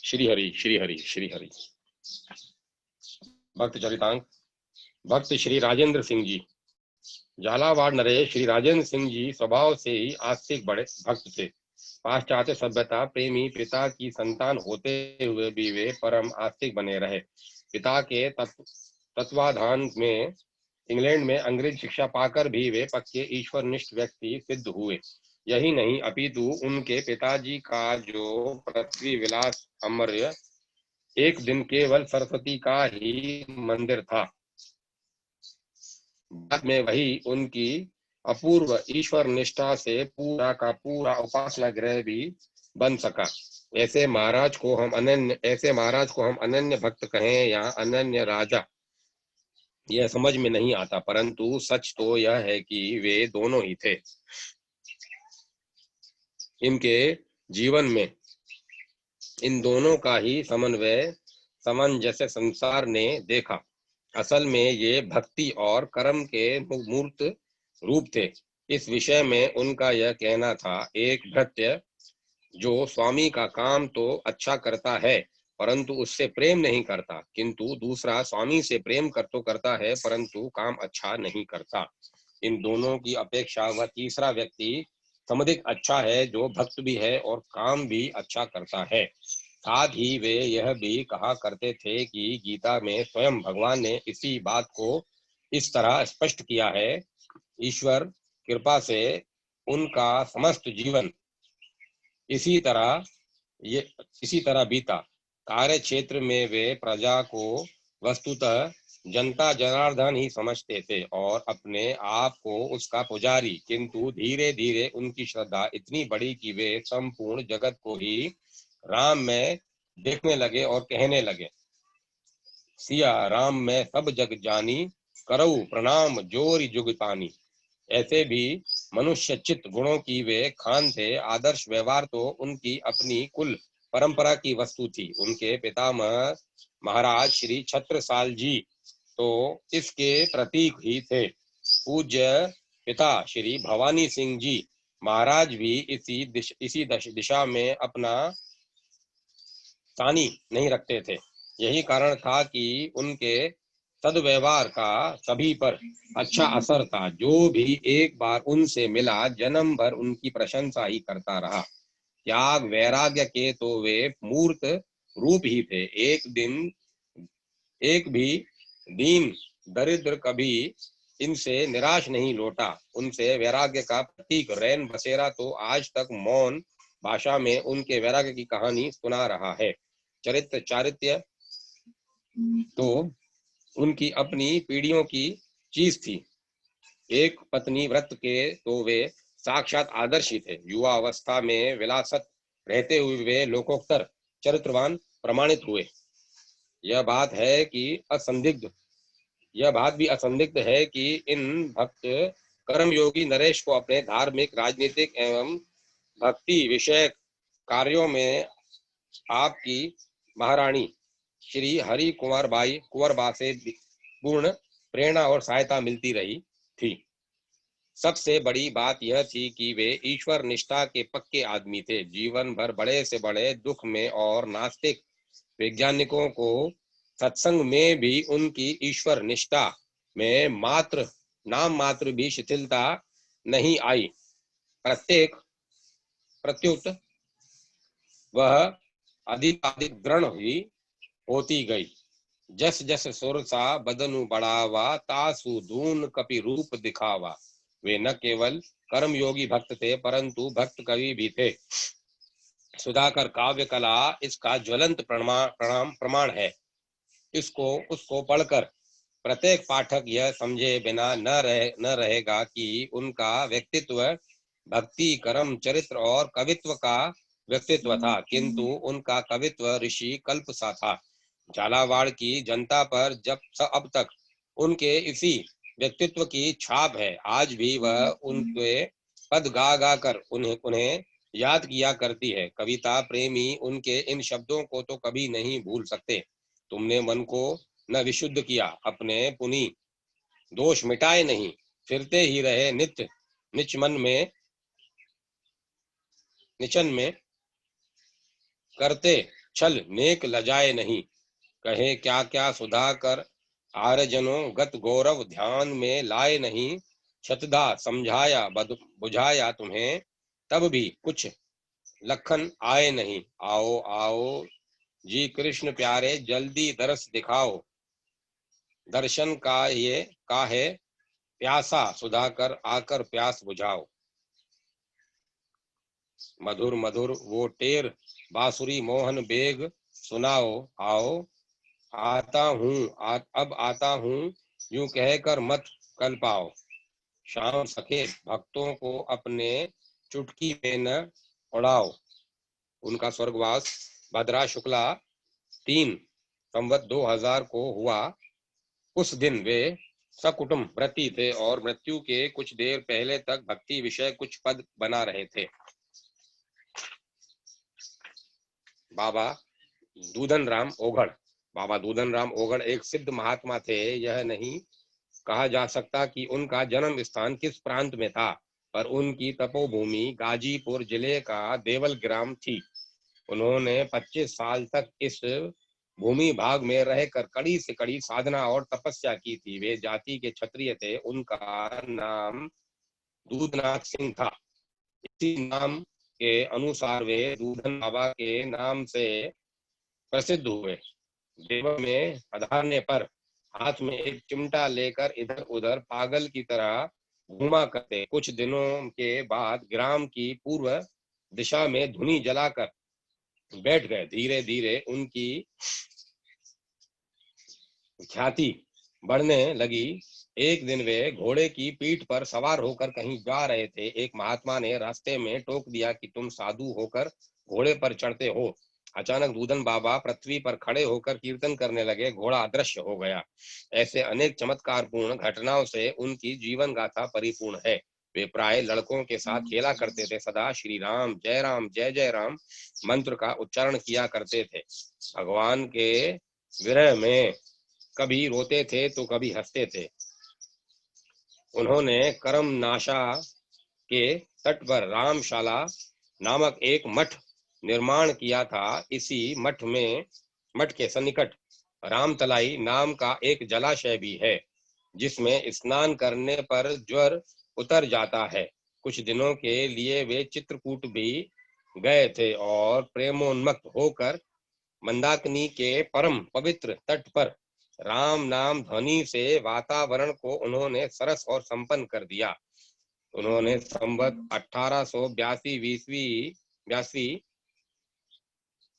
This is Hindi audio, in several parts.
श्री हरि श्री हरि श्री हरि। भक्त चरितांक। भक्त श्री राजेंद्र सिंह जी। झालावाड़ नरेश श्री राजेंद्र सिंह जी स्वभाव से ही आस्तिक बड़े भक्त थे। पाश्चात्य सभ्यता प्रेमी पिता की संतान होते हुए भी वे परम आस्तिक बने रहे। पिता के तत्वाधान में इंग्लैंड में अंग्रेज शिक्षा पाकर भी वे पक्के ईश्वरनिष्ठ व्यक्ति सिद्ध हुए। यही नहीं अपितु उनके पिताजी का जो पृथ्वी विलास अमर्य एक दिन केवल सरस्वती का ही मंदिर था, बाद में वही उनकी अपूर्व ईश्वर निष्ठा से पूरा का पूरा उपासना गृह भी बन सका। ऐसे महाराज को हम अनन्य भक्त कहें या अनन्य राजा, यह समझ में नहीं आता, परंतु सच तो यह है कि वे दोनों ही थे। इनके जीवन में इन दोनों का ही समन्वय सामंजस्य संसार ने देखा। असल में ये भक्ति और कर्म के मूर्त रूप थे। इस विषय में उनका यह कहना था, एक भृत्य जो स्वामी का काम तो अच्छा करता है परंतु उससे प्रेम नहीं करता, किंतु दूसरा स्वामी से प्रेम करता है परंतु काम अच्छा नहीं करता। इन दोनों की अपेक्षा वह तीसरा व्यक्ति समधिक अच्छा है जो भक्त भी है और काम भी अच्छा करता है। साथ ही वे यह भी कहा करते थे कि गीता में स्वयं भगवान ने इसी बात को इस तरह स्पष्ट किया है, ईश्वर कृपा से उनका समस्त जीवन इसी तरह बीता। कार्य क्षेत्र में वे प्रजा को वस्तुतः जनता जनार्दन ही समझते थे और अपने आप को उसका पुजारी, किंतु धीरे धीरे उनकी श्रद्धा इतनी बढ़ी कि वे संपूर्ण जगत को ही राम में देखने लगे और कहने लगे, सिया राम में सब जग जानी, करऊ प्रणाम जोरी जुगतानी। ऐसे भी मनुष्य चित्त गुणों की वे खान थे। आदर्श व्यवहार तो उनकी अपनी कुल परंपरा की वस्तु थी। उनके पितामह महाराज श्री छत्रसाल जी तो इसके प्रतीक ही थे। पूज्य पिता श्री भवानी सिंह जी महाराज भी इसी दिशा में अपना तानी नहीं रखते थे। यही कारण था कि उनके सद्व्यवहार का सभी पर अच्छा असर था। जो भी एक बार उनसे मिला जन्म भर उनकी प्रशंसा ही करता रहा। त्याग वैराग्य के तो वे मूर्त रूप ही थे। एक भी दीन दरिद्र कभी इनसे निराश नहीं लौटा। उनसे वैराग्य का प्रतीक रैन बसेरा तो आज तक मौन भाषा में उनके वैराग्य की कहानी सुना रहा है। चारित्र्य तो उनकी अपनी पीढ़ियों की चीज थी। एक पत्नी व्रत के तो वे साक्षात आदर्श ही थे। युवा अवस्था में विलासत रहते हुए वे लोकोत्तर चरित्रवान प्रमाणित हुए। यह बात भी असंदिग्ध है कि इन भक्त कर्मयोगी नरेश को अपने धार्मिक, राजनीतिक एवं भक्ति विषयक कार्यों में आपकी महारानी श्री हरि कुंवरबा से पूर्ण प्रेरणा और सहायता मिलती रही थी। सबसे बड़ी बात यह थी कि वे ईश्वर निष्ठा के पक्के आदमी थे। जीवन भर बड़े से बड़े दुख में और नास्तिक वैज्ञानिकों को सत्संग में भी उनकी ईश्वर निष्ठा में नाम मात्र भी शिथिलता नहीं आई। प्रत्युत वह अधिक दृढ़ ही होती गई। जस जस सुरसा बदनु बढ़ावा, तासु धून कपि रूप दिखावा। वे न केवल कर्मयोगी भक्त थे परंतु भक्त कवि भी थे। सुधाकर काव्य कला इसका ज्वलंत प्रमाण है। उसको पढ़कर प्रत्येक पाठक यह समझे बिना न रहेगा कि उनका व्यक्तित्व भक्ति, कर्म, चरित्र और कवित्व का व्यक्तित्व था, किंतु उनका कवित्व ऋषि कल्प सा था। झालावाड़ की जनता पर अब तक उनके इसी व्यक्तित्व की छाप है। आज भी वह उनके पद गा कर उन्हें याद किया करती है। कविता प्रेमी उनके इन शब्दों को तो कभी नहीं भूल सकते। तुमने मन को न विशुद्ध किया, अपने पुनि दोष मिटाए नहीं, फिरते ही रहे नित्य निचन में करते छल नेक लजाए नहीं, कहे क्या क्या सुधा कर आर्यजनों गत गौरव ध्यान में लाए नहीं, शतधा समझाया बुझाया तुम्हें, तब भी कुछ लखन आए नहीं। आओ आओ जी कृष्ण प्यारे जल्दी दरस दिखाओ, दर्शन का है प्यासा सुधाकर आकर प्यास बुझाओ। मधुर मधुर वो टेर बांसुरी मोहन बेग सुनाओ, आओ आता हूँ अब आता हूँ यूं कहकर मत कल पाओ, शाम सके भक्तों को अपने चुटकी में न उड़ाओ। उनका स्वर्गवास भद्रा शुक्ला 3 संवत 2000 को हुआ। उस दिन वे सकुटुंब व्रती थे और मृत्यु के कुछ देर पहले तक भक्ति विषय कुछ पद बना रहे थे। बाबा दूधन राम ओघड़। बाबा दूधन राम ओघड़ एक सिद्ध महात्मा थे। यह नहीं कहा जा सकता कि उनका जन्म स्थान किस प्रांत में था, पर उनकी तपोभूमि गाजीपुर जिले का देवल ग्राम थी। उन्होंने 25 साल तक इस भूमि भाग में रहकर कड़ी से कड़ी साधना और तपस्या की थी। वे जाति के क्षत्रिय थे। उनका नाम दूधनाथ सिंह था। इसी नाम के अनुसार वे दूधन बाबा के नाम से प्रसिद्ध हुए। देव में पधारने पर हाथ में एक चिमटा लेकर इधर उधर पागल की तरह घूमा करते। कुछ दिनों के बाद ग्राम की पूर्व दिशा में धुनी जलाकर बैठ गए। धीरे धीरे उनकी ख्याति बढ़ने लगी। एक दिन वे घोड़े की पीठ पर सवार होकर कहीं जा रहे थे। एक महात्मा ने रास्ते में टोक दिया कि तुम साधु होकर घोड़े पर चढ़ते हो। अचानक दूधन बाबा पृथ्वी पर खड़े होकर कीर्तन करने लगे। घोड़ा अदृश्य हो गया। ऐसे अनेक चमत्कारपूर्ण घटनाओं से उनकी जीवन गाथा परिपूर्ण है। वे प्राय लड़कों के साथ खेला करते थे। सदा श्री राम जय जय राम मंत्र का उच्चारण किया करते थे। भगवान के विरह में कभी रोते थे तो कभी हंसते थे। उन्होंने करमनाशा के तट पर रामशाला नामक एक मठ निर्माण किया था। इसी मठ के सन्निकट रामतलाई नाम का एक जलाशय भी है, जिसमें स्नान करने पर ज्वर उतर जाता है। कुछ दिनों के लिए वे चित्रकूट भी गए थे और प्रेमोन्मत्त होकर मंदाकिनी के परम पवित्र तट पर राम नाम ध्वनि से वातावरण को उन्होंने सरस और संपन्न कर दिया। उन्होंने संवत 1882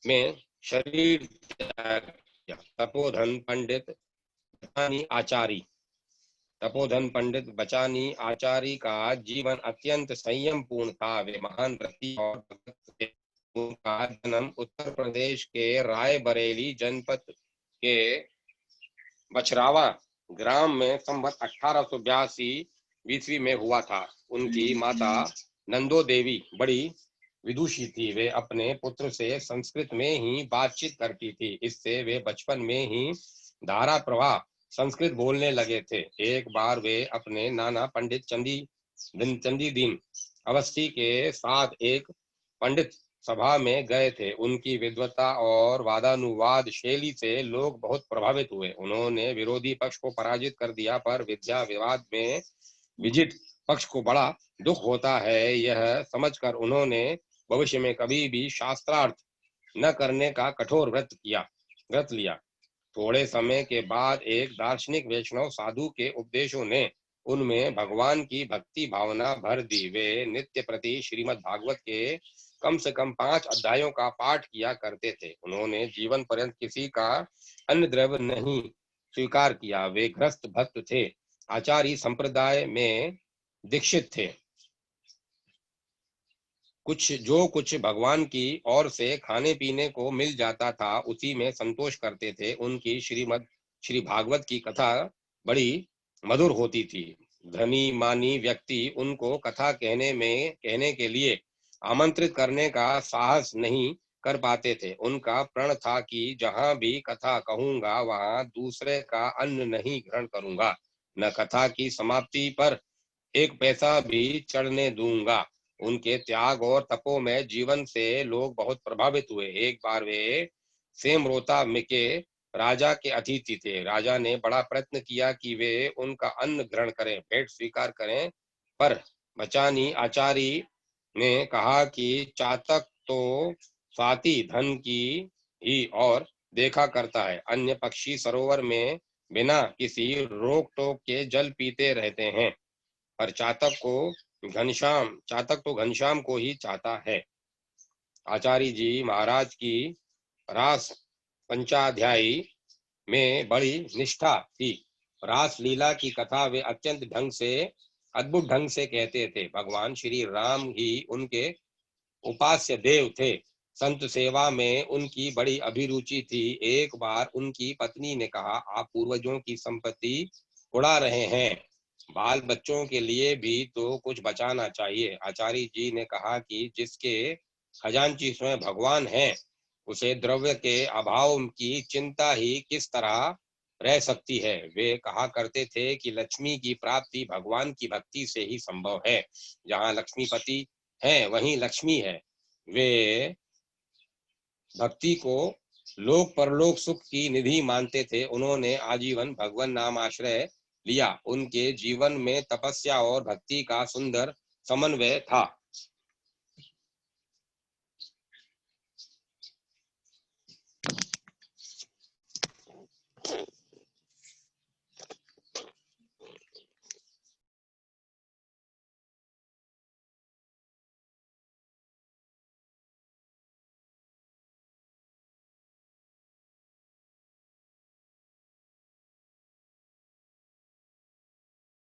में शरीर त्याग किया। तपोधन पंडित बचानी आचारी का जीवन अत्यंत संयम पूर्ण था। वे महान व्रती और भगत थे। उनका जन्म उत्तर प्रदेश के रायबरेली जनपद के बछरावा ग्राम में संवत 1882 में हुआ था। उनकी माता नंदो देवी बड़ी विदुषी थी। वे अपने पुत्र से संस्कृत में ही बातचीत करती थी। इससे वे बचपन में ही धारा प्रवाह संस्कृत बोलने लगे थे। एक बार वे अपने नाना पंडित चंदी दीन अवस्थी के साथ एक पंडित सभा में गए थे। उनकी विद्वता और वादानुवाद शैली से लोग बहुत प्रभावित हुए। उन्होंने विरोधी पक्ष को पराजित कर दिया, पर विद्या विवाद में विजित पक्ष को बड़ा दुख होता है। यह समझकर उन्होंने भविष्य में कभी भी शास्त्रार्थ न करने का कठोर व्रत लिया। थोड़े समय के बाद एक दार्शनिक वैष्णव साधु के उपदेशों ने उनमें भगवान की भक्ति भावना भर दी। वे नित्य प्रति श्रीमद् भागवत के कम से कम 5 अध्यायों का पाठ किया करते थे। उन्होंने जीवन पर्यंत किसी का अन्न द्रव्य नहीं स्वीकार किया। वे गृहस्थ भक्त थे। आचार्य संप्रदाय में दीक्षित थे। कुछ भगवान की ओर से खाने पीने को मिल जाता था, उसी में संतोष करते थे। उनकी श्री भागवत की कथा बड़ी मधुर होती थी। धनी मानी व्यक्ति उनको कथा कहने के लिए आमंत्रित करने का साहस नहीं कर पाते थे। उनका प्रण था कि जहां भी कथा कहूंगा वहां दूसरे का अन्न नहीं ग्रहण करूंगा, न कथा की समाप्ति पर एक पैसा भी चढ़ने दूंगा। उनके त्याग और तपोमय जीवन से लोग बहुत प्रभावित हुए। एक बार वे सेमरोता में के राजा के अतिथि थे। राजा ने बड़ा प्रयत्न किया कि वे उनका अन्न ग्रहण करें, भेंट स्वीकार करें, पर बचानी आचारी ने कहा कि चातक तो स्वाति धन की ही और देखा करता है। अन्य पक्षी सरोवर में बिना किसी रोक टोक के जल पीते रहते हैं, पर चातक तो घनश्याम को ही चाहता है। आचार्य जी महाराज की रास पंचाध्यायी में बड़ी निष्ठा थी। रास लीला की कथा वे अद्भुत ढंग से कहते थे। भगवान श्री राम ही उनके उपास्य देव थे। संत सेवा में उनकी बड़ी अभिरुचि थी। एक बार उनकी पत्नी ने कहा, आप पूर्वजों की संपत्ति उड़ा रहे हैं, बाल बच्चों के लिए भी तो कुछ बचाना चाहिए। आचार्य जी ने कहा कि जिसके खजांची स्वयं भगवान हैं, उसे द्रव्य के अभाव की चिंता ही किस तरह रह सकती है। वे कहा करते थे कि लक्ष्मी की प्राप्ति भगवान की भक्ति से ही संभव है। जहाँ लक्ष्मीपति है वहीं लक्ष्मी है। वे भक्ति को लोक परलोक सुख की निधि मानते थे। उन्होंने आजीवन भगवान नाम आश्रय लिया। उनके जीवन में तपस्या और भक्ति का सुंदर समन्वय था।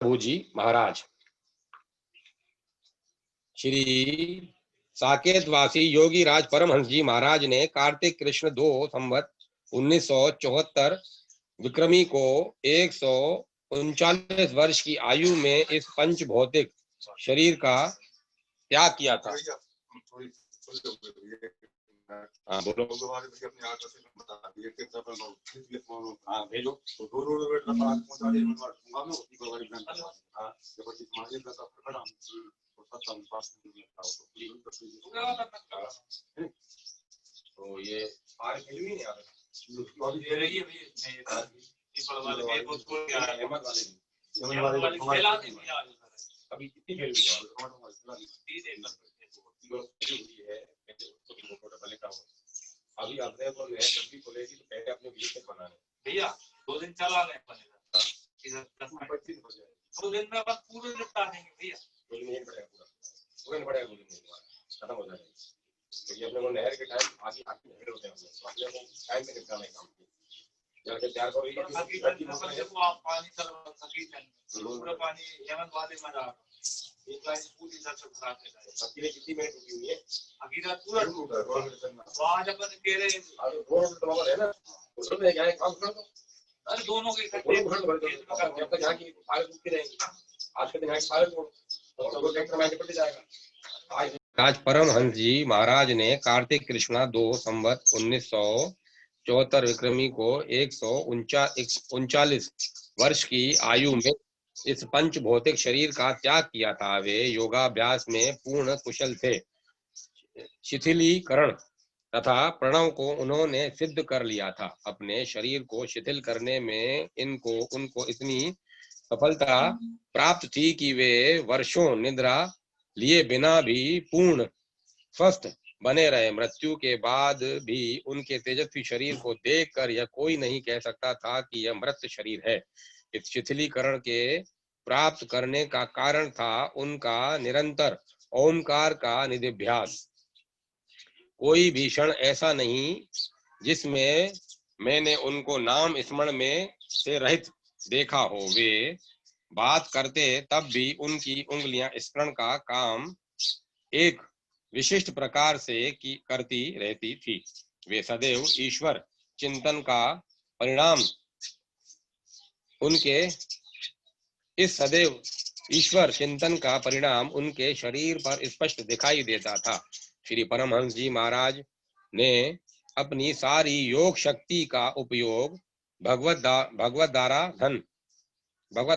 प्रभु जी महाराज श्री साकेतवासी योगी राज परमहंस जी महाराज ने कार्तिक कृष्ण 2 संवत 1974 विक्रमी को 139 वर्ष की आयु में इस पंच भौतिक शरीर का त्याग किया था। हाँ बोलो। हाँ भेजो। तो ये आज फिल्म ही नहीं आ रहा। अभी कितनी अभी अपने को जब भी खोलेगी तो पहले अपने बीच से बनाने भैया 2 दिन चला नहीं बनेगा। 2 दिन में बस पूरे निपटा देंगे भैया। 2 दिन पूरा पड़ेगा 2 दिन खत्म हो जाएगा। तो ये अपने को नहर के टाइम आगे नहर होते हैं अपने को टाइम पे निपटाना है काम। जब तैयार करोगे आप पानी पूरा पानी हेमंत वाले में डाल एक लाइन पूरी तरह से भरा देना है। अकेले कितनी मिनट रुकी हुई है? अकेला पूरा वहाँ जब कह रहे है ना उसमें क्या है काम कर दो। अरे दोनों के इकट्ठे जब तक यहाँ की फाइल रुकती रहेंगी। आज के दिन यहाँ की फाइल तो ट्रैक्टर में निपट जाएगा। आज परमहंस जी महाराज ने कार्तिक कृष्णा 2 संवत 1974 विक्रमी को 139 वर्ष की आयु में इस पंच भौतिक शरीर का त्याग किया था। वे योगाभ्यास में पूर्ण कुशल थे। शिथिलीकरण तथा प्रणव को उन्होंने सिद्ध कर लिया था। अपने शरीर को शिथिल करने में उनको इतनी सफलता प्राप्त थी कि वे वर्षों निद्रा लिए बिना भी पूर्ण स्वस्थ बने रहे। मृत्यु के बाद भी उनके तेजस्वी शरीर को देखकर यह कोई नहीं कह सकता था कि यह मृत शरीर है। इस शिथिलीकरण के प्राप्त करने का कारण था उनका निरंतर ओमकार का निधिध्यास। कोई भी क्षण ऐसा नहीं जिसमें मैंने उनको नाम स्मरण में से रहित देखा हो। वे बात करते तब भी उनकी उंगलियां स्मरण का काम एक विशिष्ट प्रकार से करती रहती थी। वे सदैव ईश्वर चिंतन का परिणाम उनके ईश्वर चिंतन का परिणाम उनके शरीर पर स्पष्ट दिखाई देता था। श्री परमहंस जी महाराज ने अपनी सारी योग शक्ति का उपयोग भगवत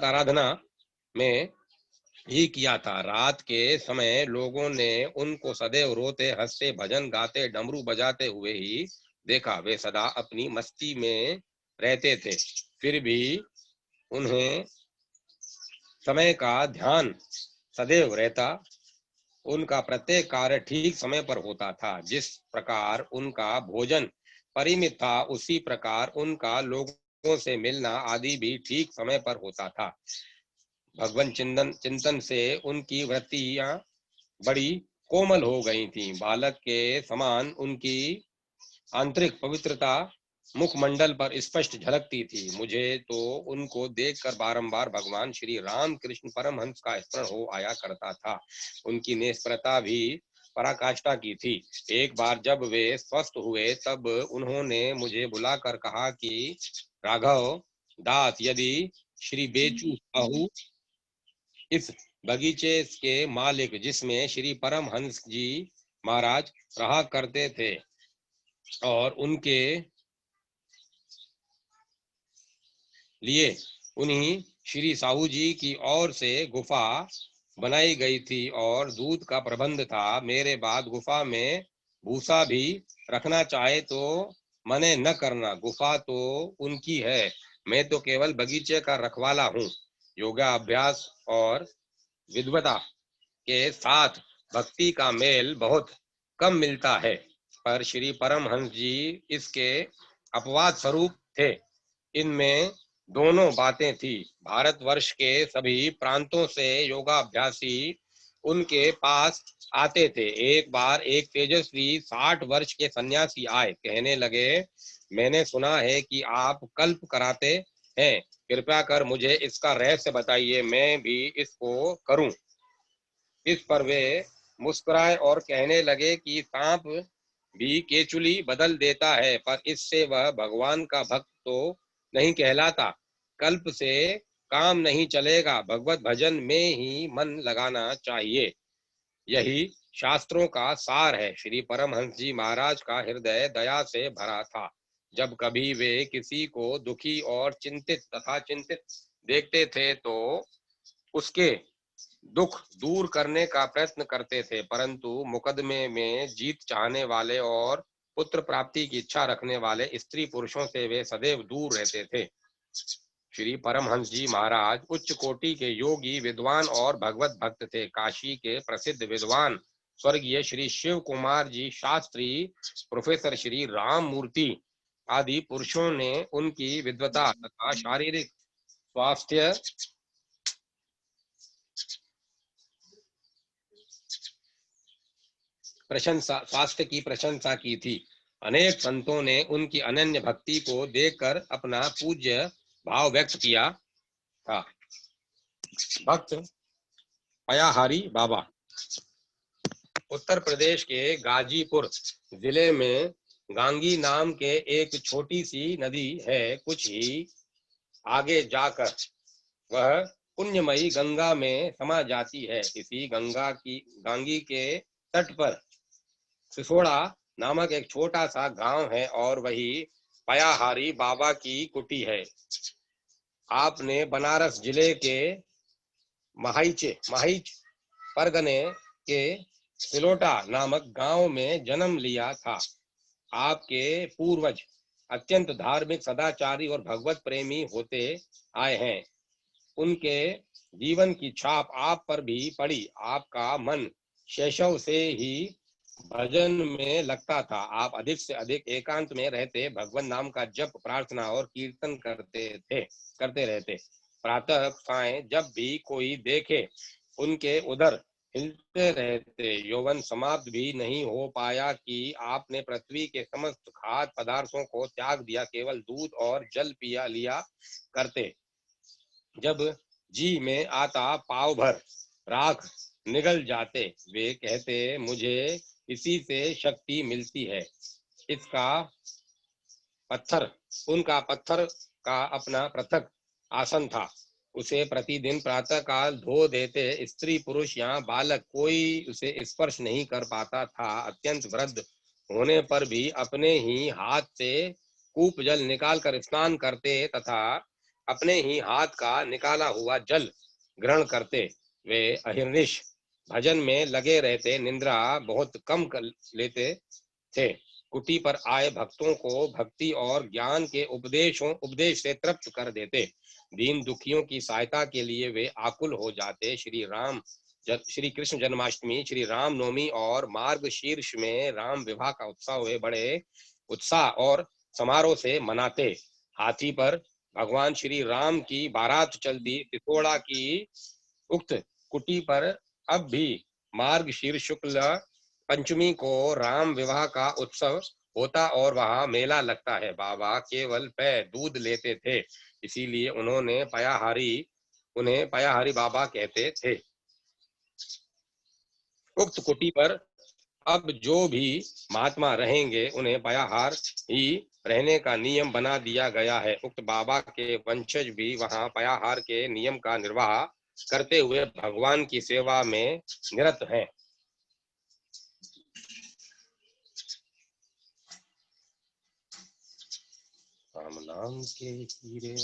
आराधना में ही किया था। रात के समय लोगों ने उनको सदैव रोते हंसते भजन गाते डमरू बजाते हुए ही देखा। वे सदा अपनी मस्ती में रहते थे, फिर भी उन्हें समय का ध्यान सदैव रहता। उनका प्रत्येक कार्य ठीक समय पर होता था। जिस प्रकार उनका भोजन परिमित था, उसी प्रकार उनका लोगों से मिलना आदि भी ठीक समय पर होता था। भगवान चिंतन से उनकी वृत्तियां बड़ी कोमल हो गई थीं। बालक के समान उनकी आंतरिक पवित्रता मुखमंडल पर स्पष्ट झलकती थी। मुझे तो उनको देखकर बारंबार भगवान श्री राम कृष्ण परमहंस का स्मरण हो आया करता था। उनकी निष्प्रता भी पराकाष्ठा की थी। एक बार जब वे स्वस्थ हुए, तब उन्होंने मुझे बुलाकर कहा कि राघव दास, यदि श्री बेचू साहू इस बगीचे के मालिक, जिसमें श्री परमहंस जी महाराज रहा करते थे, और उनके लिए उन्हीं श्री साहू जी की ओर से गुफा बनाई गई थी और दूध का प्रबंध था, मेरे बाद गुफा में भूसा भी रखना चाहे तो मने न करना। गुफा तो उनकी है, मैं तो केवल बगीचे का रखवाला हूँ। योगाभ्यास और विद्वता के साथ भक्ति का मेल बहुत कम मिलता है, पर श्री परमहंस जी इसके अपवाद स्वरूप थे। इनमें दोनों बातें थी। भारतवर्ष के सभी प्रांतों से योगाभ्यासी उनके पास आते थे। एक बार एक तेजस्वी 60 वर्ष के सन्यासी आए, कहने लगे, मैंने सुना है कि आप कल्प कराते हैं, कृपया कर मुझे इसका रहस्य बताइए, मैं भी इसको करूं। इस पर वे मुस्कुराए और कहने लगे कि सांप भी केचुली बदल देता है, पर इससे वह भगवान का भक्त तो नहीं कहलाता। कल्प से काम नहीं चलेगा, भगवत भजन में ही मन लगाना चाहिए, यही शास्त्रों का सार है। श्री परमहंस जी महाराज का हृदय दया से भरा था। जब कभी वे किसी को दुखी और चिंतित देखते थे, तो उसके दुख दूर करने का प्रयत्न करते थे, परंतु मुकदमे में जीत चाहने वाले और पुत्र प्राप्ति की इच्छा रखने वाले स्त्री पुरुषों से वे सदैव दूर रहते थे। श्री परमहंस जी महाराज उच्च कोटि के योगी, विद्वान और भगवत भक्त थे। काशी के प्रसिद्ध विद्वान स्वर्गीय श्री शिव कुमार जी शास्त्री, प्रोफेसर श्री राम मूर्ति आदि पुरुषों ने उनकी विद्वता तथा शारीरिक स्वास्थ्य स्वास्थ्य की प्रशंसा की थी। अनेक संतों ने उनकी अनन्य भक्ति को देखकर अपना पूज्य भाव व्यक्त किया था। भक्त पयाहारी बाबा। उत्तर प्रदेश के गाजीपुर जिले में गांगी नाम के एक छोटी सी नदी है। कुछ ही आगे जाकर वह पुण्यमयी गंगा में समा जाती है। इसी गांगी के तट पर सिसोड़ा नामक एक छोटा सा गांव है और वही पयाहारी बाबा की कुटी है। आपने बनारस जिले के माहिच परगने के सिलोटा नामक गांव में जन्म लिया था। आपके पूर्वज अत्यंत धार्मिक, सदाचारी और भगवत प्रेमी होते आए हैं। उनके जीवन की छाप आप पर भी पड़ी। आपका मन शैशव से ही भजन में लगता था। आप अधिक से अधिक एकांत में रहते, भगवान नाम का जप, प्रार्थना और कीर्तन करते रहते। प्रातः सायं जब भी कोई देखे, उनके उधर हिलते रहते। यौवन समाप्त भी नहीं हो पाया कि आपने पृथ्वी के समस्त खाद्य पदार्थों को त्याग दिया, केवल दूध और जल पिया लिया करते। जब जी में आता, पाव भर राख निगल जाते। वे कहते, मुझे इसी से शक्ति मिलती है। इसका उनका पत्थर का अपना पृथक आसन था। उसे प्रतिदिन प्रातः काल धो देते। स्त्री पुरुष या बालक कोई उसे स्पर्श नहीं कर पाता था। अत्यंत वृद्ध होने पर भी अपने ही हाथ से कूप जल निकालकर स्नान करते तथा अपने ही हाथ का निकाला हुआ जल ग्रहण करते। वे अहिर्निश भजन में लगे रहते, निद्रा बहुत कम कर लेते थे। कुटी पर आए भक्तों को भक्ति और ज्ञान के उपदेश से तृप्त कर देते। दीन दुखियों की सहायता के लिए वे आकुल हो जाते। श्री कृष्ण जन्माष्टमी, श्री राम नवमी और मार्ग शीर्ष में राम विवाह का उत्सव वे बड़े उत्साह और समारोह से मनाते। हाथी पर भगवान श्री राम की बारात चलती। तिथोड़ा की उक्त कुटी पर अब भी मार्ग शीर्ष शुक्ल पंचमी को राम विवाह का उत्सव होता और वहां मेला लगता है। बाबा केवल दूध लेते थे, इसीलिए उन्हें पयाहारी बाबा कहते थे। उक्त कुटी पर अब जो भी महात्मा रहेंगे उन्हें पयाहार ही रहने का नियम बना दिया गया है। उक्त बाबा के वंशज भी वहां पयाहार के नियम का निर्वाह करते हुए भगवान की सेवा में निरत हैं। राम नाम के हीरे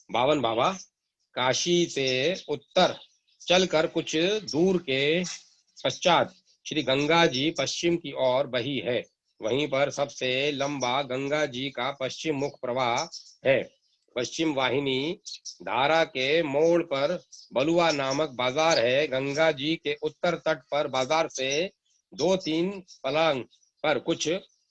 बावन बाबा काशी से उत्तर चलकर कुछ दूर के पश्चात श्री गंगा जी पश्चिम की ओर बही है। वहीं पर सबसे लंबा गंगा जी का पश्चिम मुख प्रवाह है। पश्चिम वाहिनी धारा के मोड़ पर बलुआ नामक बाजार है। गंगा जी के उत्तर तट पर बाजार से 2-3 पलंग पर कुछ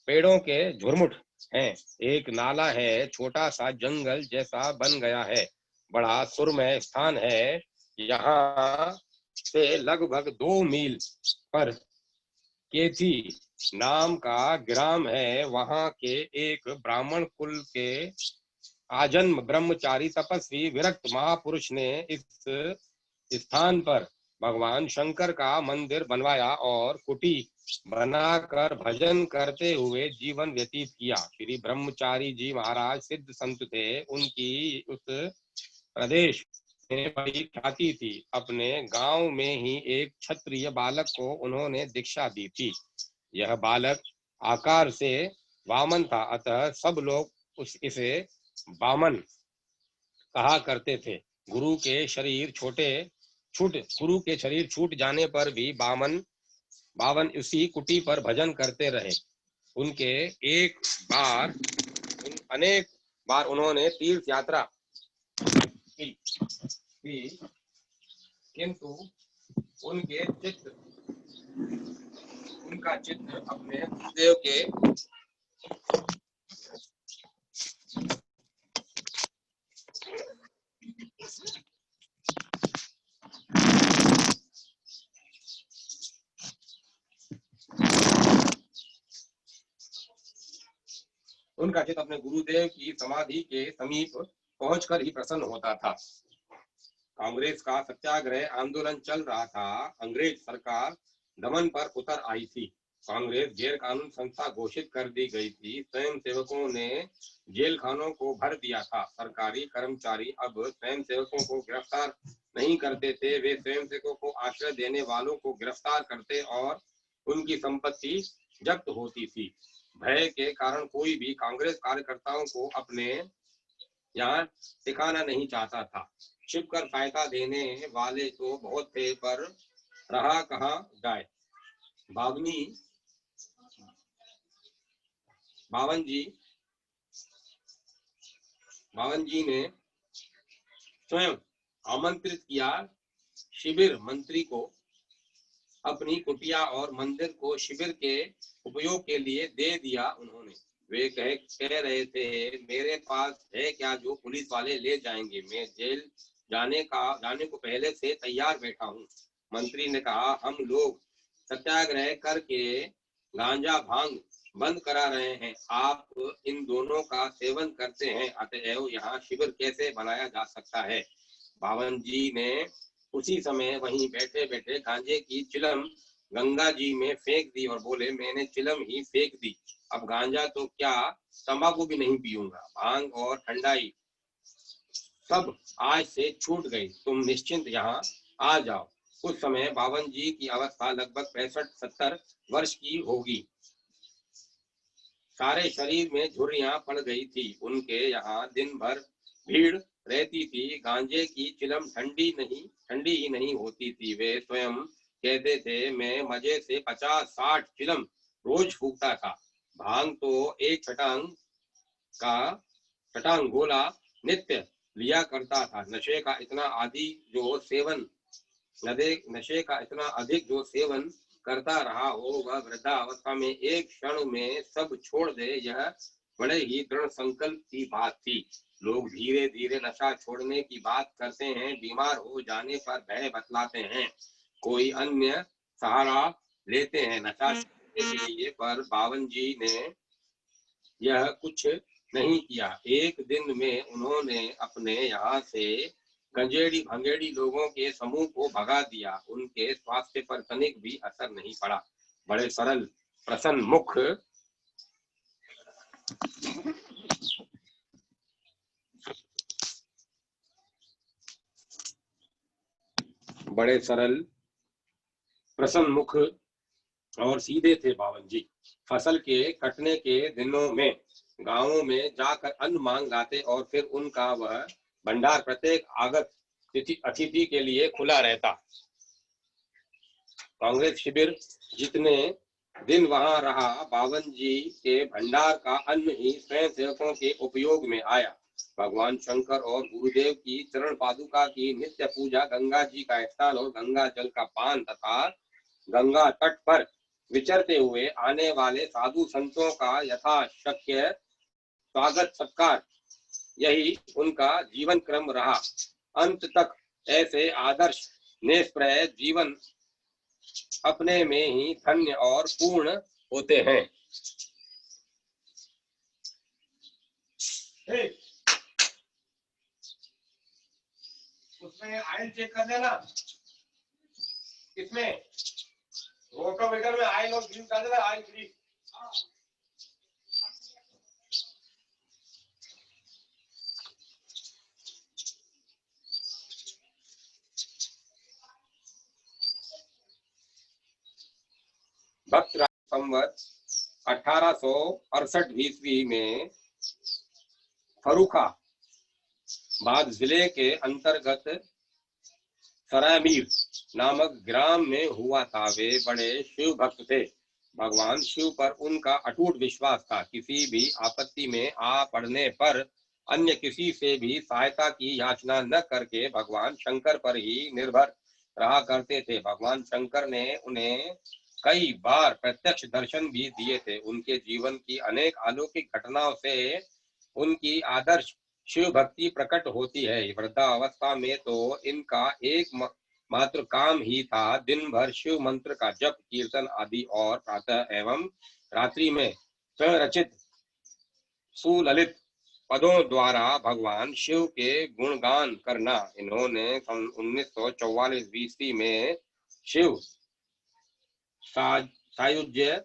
पेड़ों के झुरमुट हैं। एक नाला है, छोटा सा जंगल जैसा बन गया है। बड़ा सुरमय स्थान है। यहाँ से लगभग 2 मील पर केथी नाम का ग्राम है। वहां के एक ब्राह्मण कुल के आजन्म ब्रह्मचारी तपस्वी विरक्त महापुरुष ने इस स्थान पर भगवान शंकर का मंदिर बनवाया और कुटी बनाकर भजन करते हुए जीवन व्यतीत किया। श्री ब्रह्मचारी जी महाराज सिद्ध संत थे। उनकी उस प्रदेश में बड़ी ख्याति थी। अपने गांव में ही एक क्षत्रिय बालक को उन्होंने दीक्षा दी थी। यह बालक आकार से वामन था, अतः सब लोग इसे वामन कहा करते थे। गुरु के शरीर छूट जाने पर भी बावन उसी कुटी पर भजन करते रहे। अनेक बार उन्होंने तीर्थ यात्रा की, किंतु उनका चित्त अपने देव के अपने गुरुदेव की समाधि के समीप पहुंचकर ही प्रसन्न होता था। कांग्रेस का सत्याग्रह आंदोलन चल रहा था। अंग्रेज सरकार दमन पर उतर आई थी। कांग्रेस गैर कानून संस्था घोषित कर दी गई थी। स्वयं सेवकों ने जेल खानों को भर दिया था। सरकारी कर्मचारी अब स्वयं सेवकों को गिरफ्तार नहीं करते थे, वे स्वयं सेवकों को आश्रय देने वालों को गिरफ्तार करते और उनकी संपत्ति जब्त होती थी। भय के कारण कोई भी कांग्रेस कार्यकर्ताओं को अपने यहाँ ठिकाना नहीं चाहता था। छिपकर फायदा देने वाले तो बहुत थे, पर रहा कहाँ जाए। बावन जी ने स्वयं आमंत्रित किया। शिविर मंत्री को अपनी कुटिया और मंदिर को शिविर के उपयोग के लिए दे दिया। उन्होंने वे कह रहे थे, मेरे पास है क्या जो पुलिस वाले ले जाएंगे। मैं जेल जाने को पहले से तैयार बैठा हूँ। मंत्री ने कहा, हम लोग सत्याग्रह करके गांजा भांग बंद करा रहे हैं, आप इन दोनों का सेवन करते हैं, अतएव यहाँ शिविर कैसे बनाया जा सकता है। बावन जी ने उसी समय वहीं बैठे बैठे गांजे की चिलम गंगा जी में फेंक दी और बोले, मैंने चिलम ही फेंक दी, अब गांजा तो क्या तंबाकू भी नहीं पीऊंगा। भांग और ठंडाई सब आज से छूट गई, तुम निश्चिंत यहाँ आ जाओ। उस समय बावन जी की अवस्था लगभग 65-70 वर्ष की होगी। सारे शरीर में झुर्रियां पड़ गई थी। उनके यहाँ दिन भर भीड़ रहती थी। गांजे की चिलम ठंडी ही नहीं होती थी। वे स्वयं कहते थे, मैं मजे से 50-60 चिलम रोज फूकता था। भांग तो एक छटांग गोला नित्य लिया करता था। नशे का इतना अधिक जो सेवन करता रहा हो, वह वृद्धावस्था में एक क्षण में सब छोड़ दे, यह बड़े ही दृढ़ संकल्प की बात थी। लोग धीरे धीरे नशा छोड़ने की बात करते हैं, बीमार हो जाने पर भय बतलाते हैं, कोई अन्य सहारा लेते हैं नशा छोड़ने के लिए, पर बावन जी ने यह कुछ नहीं किया। एक दिन में उन्होंने अपने यहाँ से गंजेड़ी भंगेड़ी लोगों के समूह को भगा दिया। उनके स्वास्थ्य पर तनिक भी असर नहीं पड़ा। बड़े सरल प्रसन्न मुख बड़े सरल प्रसन्न मुख और सीधे थे बावन जी। फसल के कटने के दिनों में गांवों में जाकर अन्न मांग लाते और फिर उनका वह भंडार प्रत्येक आगत अतिथि के लिए खुला रहता। कांग्रेस शिविर जितने दिन वहां रहा, बावन जी के भंडार का अन्न ही स्वयं सेवकों के उपयोग में आया। भगवान शंकर और गुरुदेव की चरण पादुका की नित्य पूजा, गंगा जी का स्नान और गंगा जल का पान तथा गंगा तट पर विचरते हुए आने वाले साधु संतों का यथाशक्य स्वागत सत्कार, यही उनका जीवन क्रम रहा। अंत तक ऐसे आदर्श निष्प्रय जीवन अपने में ही धन्य और पूर्ण होते हैं। उसमें आयल चेक कर देना, इसमें रोटोमीटर में आयल और ग्रीन कर देना, आयल ग्रीन। भक्त संवत 1868 ईस्वी में फर्रुखाबाद जिले के अंतर्गत सरायमीर नामक ग्राम में हुआ था। वे बड़े शिव भक्त थे। भगवान शिव पर उनका अटूट विश्वास था। किसी भी आपत्ति में आ पड़ने पर अन्य किसी से भी सहायता की याचना न करके भगवान शंकर पर ही निर्भर रहा करते थे। भगवान शंकर ने उन्हें कई बार प्रत्यक्ष दर्शन भी दिए थे। उनके जीवन की अनेक अलौकिक घटनाओं से उनकी आदर्श शिव भक्ति प्रकट होती है। वृद्धावस्था में तो इनका एक मात्र काम ही था दिन भर शिव मंत्र का जप, कीर्तन आदि, और प्रातः एवं रात्रि में स्वरचित सुललित पदों द्वारा भगवान शिव के गुणगान करना। इन्होंने 1944 ईस्वी में शिव सायुज्य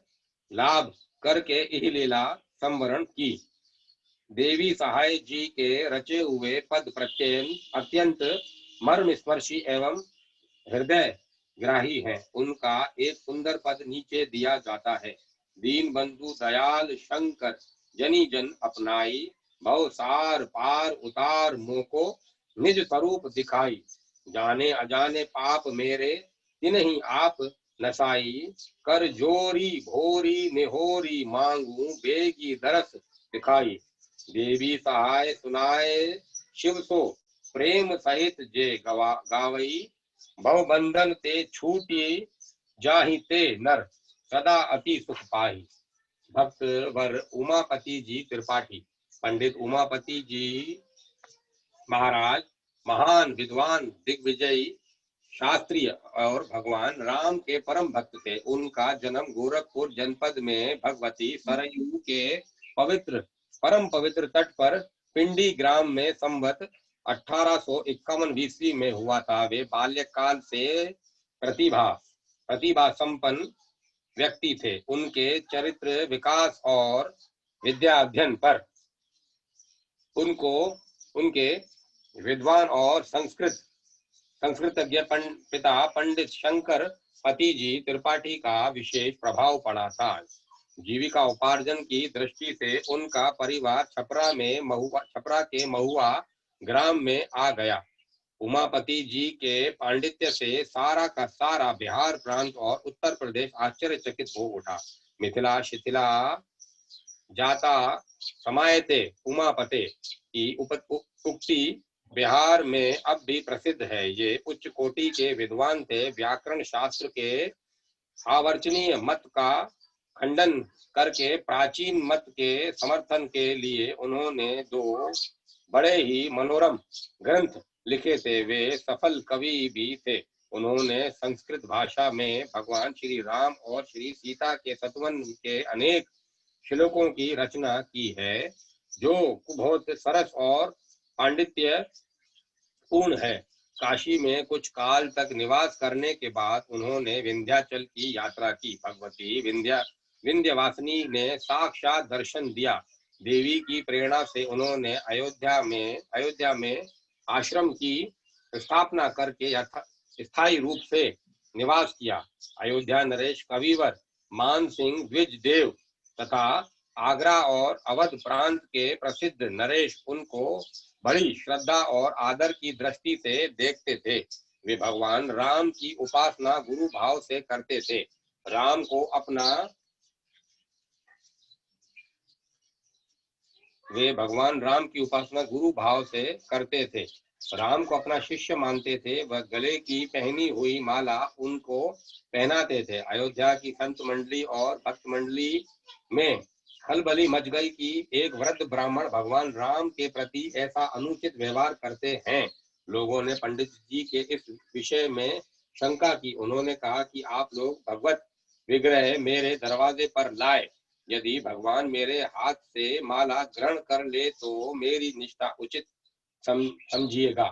लाभ करके यह लीला संवरण की। देवी सहाय जी के रचे हुए पद प्रत्यय अत्यंत मर्मस्पर्शी एवं हृदय ग्राही है। उनका एक सुंदर पद नीचे दिया जाता है। दीन बंधु दयाल शंकर जनी जन अपनाई, भव सार पार उतार मोको निज स्वरूप दिखाई, जाने अजाने पाप मेरे तिन्हीं आप नसाई, कर जोरी भोरी निहोरी मांगू बेगी दरस दिखाई, देवी सहाय सुनाए शिव सो प्रेम सहित जे गावई, भव बंधन ते छूटी जाहि ते नर सदा अति सुख पाही। भक्त वर उमापति जी त्रिपाठी। पंडित उमापति जी महाराज महान विद्वान दिग्विजयी शास्त्रीय और भगवान राम के परम भक्त थे। उनका जन्म गोरखपुर जनपद में भगवती सरयू के परम पवित्र तट पर पिंडी ग्राम में संवत 1851 ईस्वी में हुआ था। वे बाल्यकाल से प्रतिभा संपन्न व्यक्ति थे। उनके चरित्र विकास और विद्या अध्ययन पर उनके विद्वान और संस्कृतज्ञ पिता पंडित शंकर पति जी त्रिपाठी का विशेष प्रभाव पड़ा था। जीविका उपार्जन की दृष्टि से उनका परिवार छपरा के महुआ ग्राम में आ गया। उमापति जी के पांडित्य से सारा का सारा बिहार प्रांत और उत्तर प्रदेश आश्चर्यचकित हो उठा। मिथिला शिथिला जाता समायते उमापते की उक्ति बिहार में अब भी प्रसिद्ध है। ये उच्च कोटि के विद्वान थे। व्याकरण शास्त्र के आवर्चनीय मत का खंडन करके प्राचीन मत के समर्थन के लिए उन्होंने 2 बड़े ही मनोरम ग्रंथ लिखे थे। वे सफल कवि भी थे। उन्होंने संस्कृत भाषा में भगवान श्री राम और श्री सीता के सतवन के अनेक श्लोकों की रचना की है, जो बहुत सरस और पांडित्य पूर्ण है। काशी में कुछ काल तक निवास करने के बाद उन्होंने विंध्याचल की यात्रा की। भगवती विंध्यवासिनी ने साक्षात दर्शन दिया। देवी की प्रेरणा से उन्होंने अयोध्या में आश्रम की स्थापना करके स्थायी रूप से निवास किया। अयोध्या नरेश कविवर मान सिंह द्विजदेव तथा आगरा और अवध प्रांत के प्रसिद्ध नरेश उनको बड़ी श्रद्धा और आदर की दृष्टि से देखते थे। वे भगवान राम की उपासना गुरु भाव से करते थे। राम को अपना वे भगवान राम की उपासना गुरु भाव से करते थे। राम को अपना शिष्य मानते थे। वह गले की पहनी हुई माला उनको पहनाते थे। अयोध्या की संत मंडली और भक्त मंडली में खलबली मच गई कि एक वृद्ध ब्राह्मण भगवान राम के प्रति ऐसा अनुचित व्यवहार करते हैं। लोगों ने पंडित जी के इस विषय में शंका की। उन्होंने कहा कि आप लोग भगवत विग्रह मेरे दरवाजे पर लाए। यदि भगवान मेरे हाथ से माला ग्रहण कर ले तो मेरी निष्ठा उचित समझिएगा।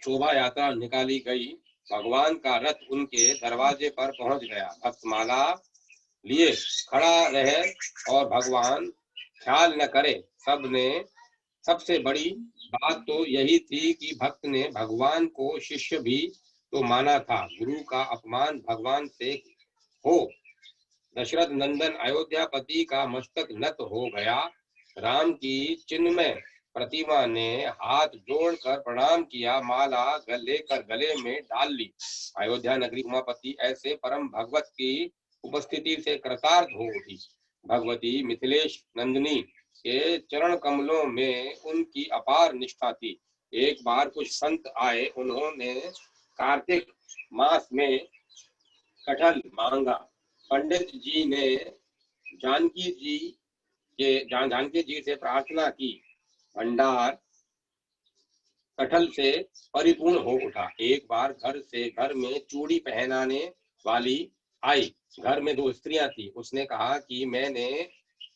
शोभा यात्रा निकाली गई। भगवान का रथ उनके दरवाजे पर पहुंच गया। भक्त माला लिए खड़ा रहे और भगवान ख्याल न करे। सबसे बड़ी बात तो यही थी कि भक्त ने भगवान को शिष्य भी तो माना था। गुरु का अपमान भगवान से हो। दशरथ नंदन अयोध्यापति का मस्तक नत हो गया। राम की चिन्मय प्रतिमा ने हाथ जोड़कर प्रणाम किया। माला लेकर गले में डाल ली। अयोध्या नगरी उमापति ऐसे परम भगवत की उपस्थिति से कृतार्थ हो उठी। भगवती मिथिलेश नंदिनी के चरण कमलों में उनकी अपार निष्ठा थी। एक बार कुछ संत आए। उन्होंने कार्तिक मास में कटहल मांगा। पंडित जी ने जानकी जी से प्रार्थना की। भंडार कटहल से परिपूर्ण हो उठा। एक बार घर में चूड़ी पहनाने वाली आई। घर में 2 स्त्रियां थी। उसने कहा कि मैंने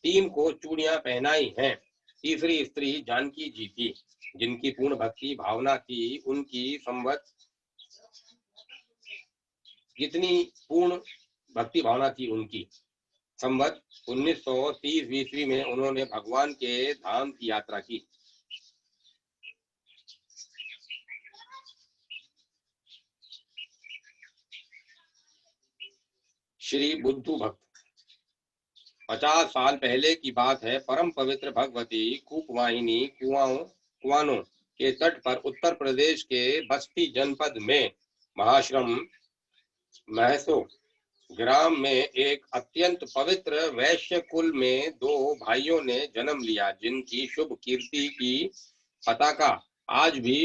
3 को चूड़ियां पहनाई हैं। तीसरी स्त्री जानकी जी थी, जिनकी पूर्ण भक्ति भावना थी। उनकी संवत कितनी पूर्ण भक्ति भावना थी उनकी। संवत 1930 ईस्वी में उन्होंने भगवान के धाम की यात्रा की। श्री बुद्धू भक्त। 50 साल पहले की बात है। परम पवित्र भगवती कूपवाहिनी कुआनों के तट पर उत्तर प्रदेश के बस्ती जनपद में महाश्रम महसो ग्राम में एक अत्यंत पवित्र वैश्य कुल में 2 भाइयों ने जन्म लिया, जिनकी शुभ कीर्ति की पताका आज भी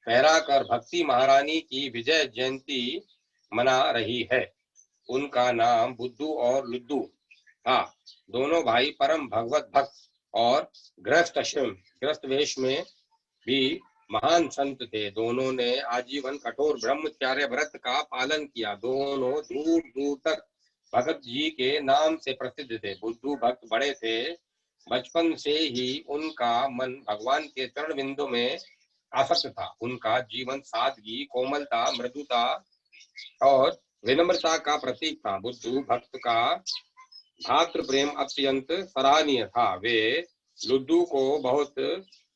फहराकर भक्ति महारानी की विजय जयंती मना रही है। उनका नाम बुद्धू और लुद्धू था। दोनों भाई परम भगवत भक्त और गृहस्थ वेश में भी महान संत थे। दोनों ने आजीवन कठोर ब्रह्मचर्य व्रत का पालन किया। दोनों दूर दूर तक भगत जी के नाम से प्रसिद्ध थे। बुद्धू भक्त बड़े थे। बचपन से ही उनका मन भगवान के चरण बिंदु में आसक्त था। उनका जीवन सादगी, कोमलता, मृदुता और विनम्रता का प्रतीक था। बुद्धू भक्त का भातृ प्रेम अत्यंत सराहनीय था। वे लुद्धू को बहुत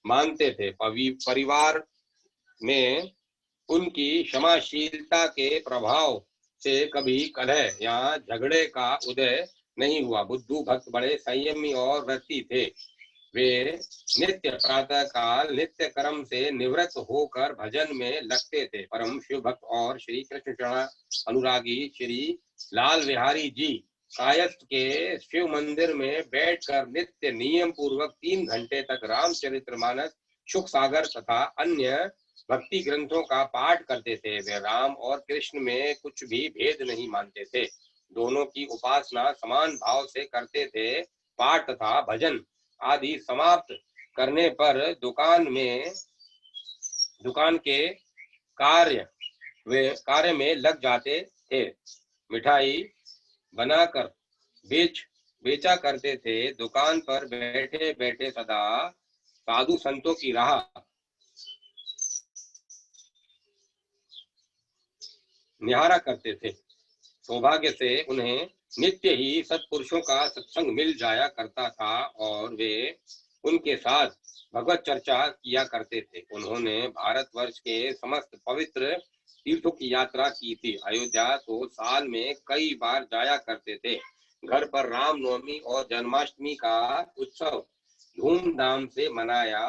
मानते थे। परिवार में उनकी क्षमाशीलता के प्रभाव से कभी कलह या झगड़े का उदय नहीं हुआ। बुद्धू भक्त बड़े संयमी और व्रती थे। वे नित्य प्रातः काल नित्य कर्म से निवृत्त होकर भजन में लगते थे। परम शिव भक्त और श्री कृष्ण चरण अनुरागी श्री लाल बिहारी जी कायस्थ के शिव मंदिर में बैठकर नित्य नियम पूर्वक 3 घंटे तक रामचरितमानस, सुख सागर तथा अन्य भक्ति ग्रंथों का पाठ करते थे। वे राम और कृष्ण में कुछ भी भेद नहीं मानते थे, दोनों की उपासना समान भाव से करते थे। पाठ तथा भजन आदि समाप्त करने पर दुकान के कार्य में लग जाते थे। मिठाई बनाकर बेचा करते थे। दुकान पर बैठे बैठे सदा साधु संतों की राह निहारा करते थे। सौभाग्य से उन्हें नित्य ही सत्पुरुषों का सत्संग मिल जाया करता था और वे उनके साथ भगवत चर्चा किया करते थे। उन्होंने भारतवर्ष के समस्त पवित्र तीर्थों की यात्रा की थी। अयोध्या तो साल में कई बार जाया करते थे। घर पर रामनवमी और जन्माष्टमी का उत्सव धूमधाम से मनाया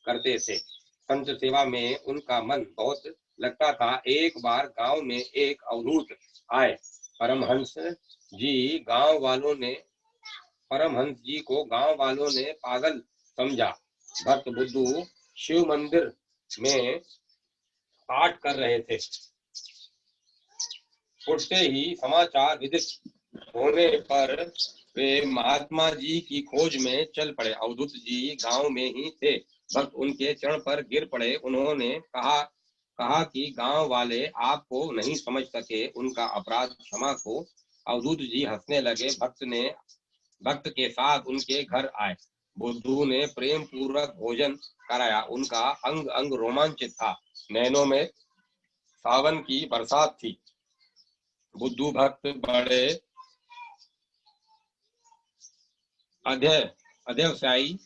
करते थे। संत सेवा में उनका मन बहुत लगता था। एक बार गांव में एक अवधूत आए। परमहंस जी को गांव वालों ने पागल समझा। भक्त बुद्धू शिव मंदिर में पाठ कर रहे थे। उठते ही समाचार विदित होने पर वे महात्मा जी की खोज में चल पड़े। अवधूत जी गांव में ही थे। भक्त उनके चरण पर गिर पड़े। उन्होंने कहा कि गांव वाले आपको नहीं समझ सके, उनका अपराध क्षमा को। अवधूत जी हंसने लगे। भक्त के साथ उनके घर आए। बुद्धू ने प्रेम पूर्वक भोजन कराया। उनका अंग अंग रोमांचित था। नैनों में सावन की बरसात थी। बुद्धू भक्त बड़े अध्यवसायी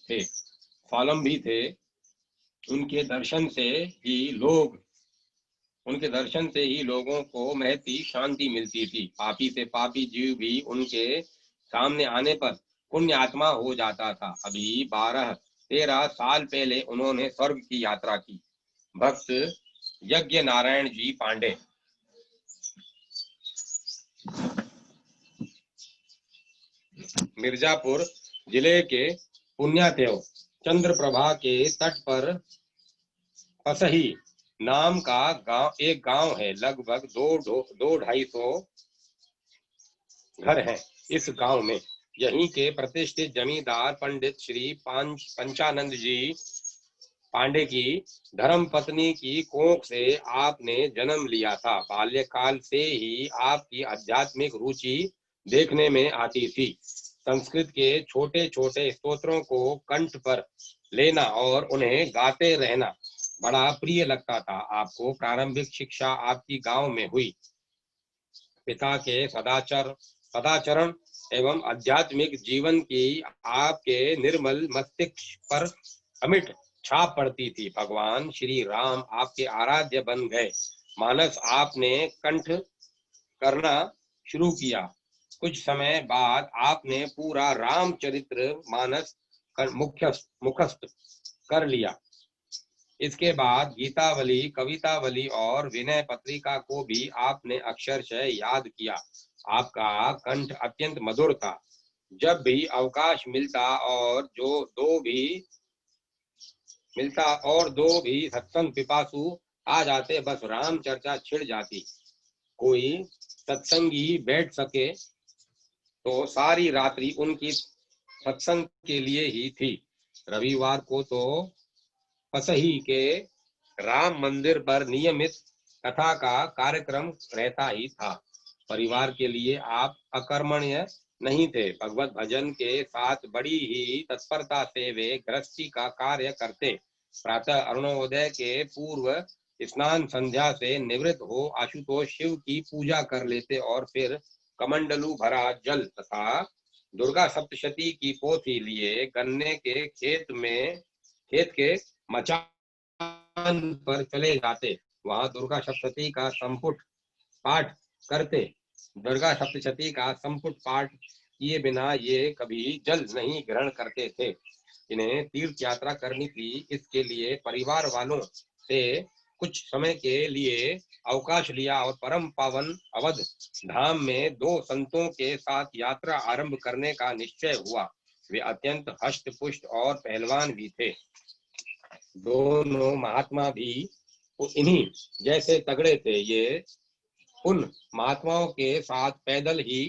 थे, स्वावलंबी थे। उनके दर्शन से ही लोगों को महती शांति मिलती थी। पापी से पापी जीव भी उनके सामने आने पर पुण्य आत्मा हो जाता था। अभी 12-13 साल पहले उन्होंने स्वर्ग की यात्रा की। भक्त यज्ञ नारायण जी पांडे मिर्जापुर जिले के पुण्यादेव चंद्रप्रभा के तट पर पसही नाम का एक गांव है। लगभग 200-250 घर हैं इस गांव में। यहीं के प्रतिष्ठित जमींदार पंडित श्री पंचानंद जी पांडे की धर्मपत्नी की कोख से आपने जन्म लिया था। बाल्यकाल से ही आपकी आध्यात्मिक रुचि देखने में आती थी। संस्कृत के छोटे छोटे स्तोत्रों को कंठ पर लेना और उन्हें गाते रहना बड़ा प्रिय लगता था। आपको प्रारंभिक शिक्षा आपकी गांव में हुई। पिता के सदाचरण एवं आध्यात्मिक जीवन की आपके निर्मल मस्तिष्क पर अमिट छाप पड़ती थी। भगवान श्री राम आपके आराध्य बन गए। मानस आपने कंठ करना शुरू किया। कुछ समय बाद आपने पूरा रामचरित्र मानस मुखस्त कर लिया। इसके बाद गीतावली, कवितावली और विनय पत्रिका को भी आपने अक्षरशः याद किया। आपका कंठ अत्यंत मधुर था। जब भी अवकाश मिलता और दो भी सत्संग पिपासु आ जाते, बस राम चर्चा छिड़ जाती। कोई सत्संगी बैठ सके तो सारी रात्रि उनकी सत्संग के लिए ही थी। रविवार को तो पसही के राम मंदिर पर नियमित कथा का कार्यक्रम रहता ही था। परिवार के लिए आप अकर्मण्य नहीं थे। भगवत भजन के साथ बड़ी ही तत्परता से वे गृहस्थी का कार्य करते। प्रातः अरुणोदय के पूर्व स्नान संध्या से निवृत्त हो आशुतोष शिव की पूजा कर लेते और फिर कमंडलू भरा जल तथा दुर्गा सप्तशती की पोथी लिए गन्ने के खेत के मचान पर चले जाते। वहां दुर्गा सप्तशती का संपुट पाठ किए बिना ये कभी जल नहीं ग्रहण करते थे। इन्हें तीर्थ यात्रा करनी थी, इसके लिए परिवार वालों से कुछ समय के लिए अवकाश लिया और परम पावन अवध धाम में 2 संतों के साथ यात्रा आरंभ करने का निश्चय हुआ। वे अत्यंत हष्ट पुष्ट और पहलवान भी थे। दोनों महात्मा भी इन्हीं जैसे तगड़े थे। ये उन महात्माओं के साथ पैदल ही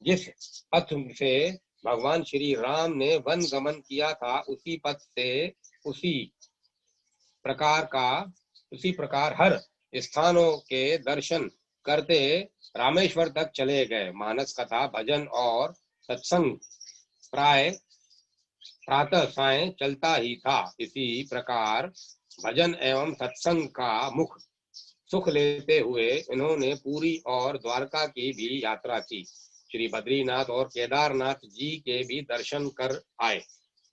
जिस पथ से भगवान श्री राम ने वन गमन किया था, उसी पथ से उसी प्रकार हर स्थानों के दर्शन करते रामेश्वर तक चले गए। मानस कथा, भजन और सत्संग प्रातः सायं चलता ही था। इसी प्रकार भजन एवं सत्संग का मुख सुख लेते हुए इन्होंने पुरी और द्वारका की भी यात्रा की। श्री बद्रीनाथ और केदारनाथ जी के भी दर्शन कर आए,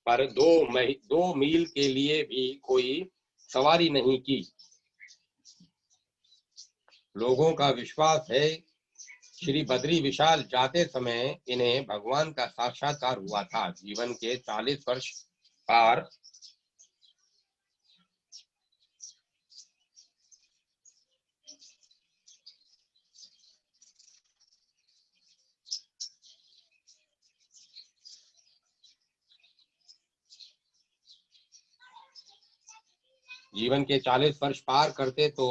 पर 2 मील के लिए भी कोई सवारी नहीं की। लोगों का विश्वास है श्री बद्री विशाल जाते समय इन्हें भगवान का साक्षात्कार हुआ था। जीवन के 40 वर्ष पार जीवन के 40 वर्ष पार करते तो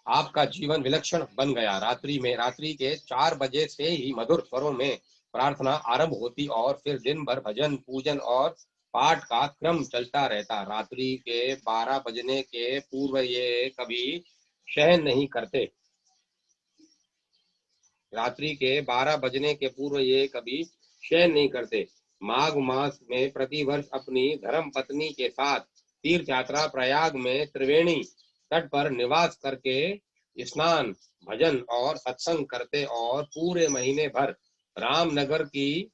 आपका जीवन विलक्षण बन गया। रात्रि के 4 बजे से ही मधुर स्वरों में प्रार्थना आरंभ होती और फिर दिन भर भजन, पूजन और पाठ का क्रम चलता रहता। रात्रि के 12 बजने के पूर्व ये कभी शयन नहीं करते। रात्रि के 12 बजने के पूर्व ये कभी शयन नहीं करते। माघ मास में प्रतिवर्ष अपनी धर्म पत्नी के साथ तीर्थ यात्रा प्रयाग में त्रिवेणी तट पर निवास करके स्नान, भजन और सत्संग करते और पूरे महीने भर रामनगर की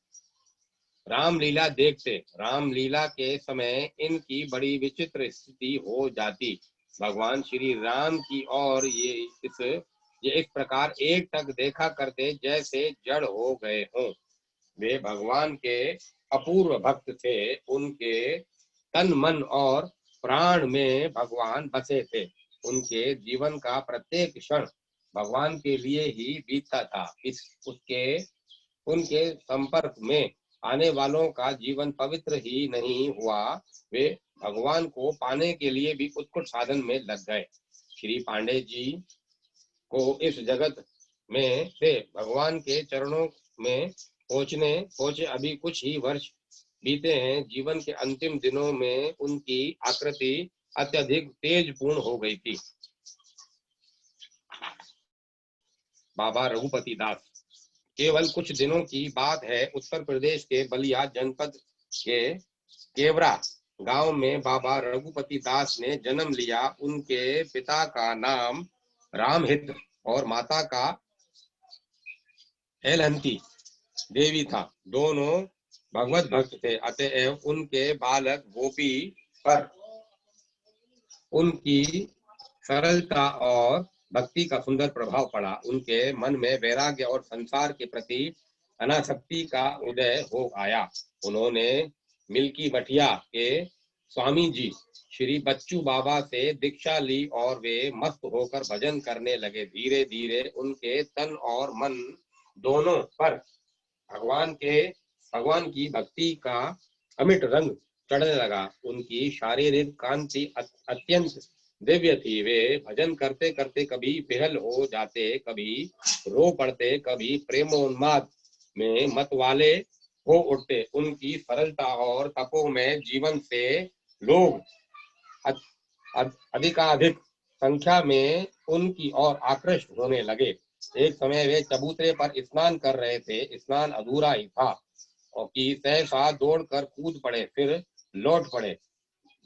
रामलीला देखते। रामलीला के समय इनकी बड़ी विचित्र स्थिति हो जाती। भगवान श्री राम की और ये इस प्रकार एक टक देखा करते जैसे जड़ हो गए हों। वे भगवान के अपूर्व भक्त थे। उनके तन, मन और प्राण में भगवान बसे थे। उनके जीवन का प्रत्येक क्षण भगवान के लिए ही बीतता था। उनके संपर्क में आने वालों का जीवन पवित्र ही नहीं हुआ, वे भगवान को पाने के लिए भी उत्कट साधन में लग गए। श्री पांडे जी को इस जगत में से भगवान के चरणों में पहुंचे अभी कुछ ही वर्ष बीते हैं। जीवन के अंतिम दिनों में उनकी आकृति अत्यधिक तेजपूर्ण हो गई थी। बाबा रघुपति दास। केवल कुछ दिनों की बात है। उत्तर प्रदेश के बलिया जनपद के केवरा गांव में बाबा रघुपति दास ने जन्म लिया। उनके पिता का नाम रामहित और माता का एलहंती देवी था। दोनों भगवत भक्त थे, अतएव उनके बालक गोपी पर उनकी सरलता और भक्ति का सुंदर प्रभाव पड़ा। उनके मन में वैराग्य और संसार के प्रति अनासक्ति का उदय हो आया। उन्होंने मिल्की मठिया के स्वामी जी श्री बच्चू बाबा से दीक्षा ली और वे मस्त होकर भजन करने लगे। धीरे धीरे उनके तन और मन दोनों पर भगवान की भक्ति का अमिट रंग चढ़ने लगा। उनकी शारीरिक कांति अत्यंत दिव्य थी। वे भजन करते करते कभी बेहल हो जाते, कभी रो पड़ते, कभी प्रेमोन्माद में मतवाले हो उठते। उनकी सरलता और तपो में जीवन से लोग अधिकाधिक संख्या में उनकी ओर आकृष्ट होने लगे। एक समय वे चबूतरे पर स्नान कर रहे थे। स्नान अधूरा ही था और कि सहसा दौड़कर कूद पड़े, फिर लौट पड़े।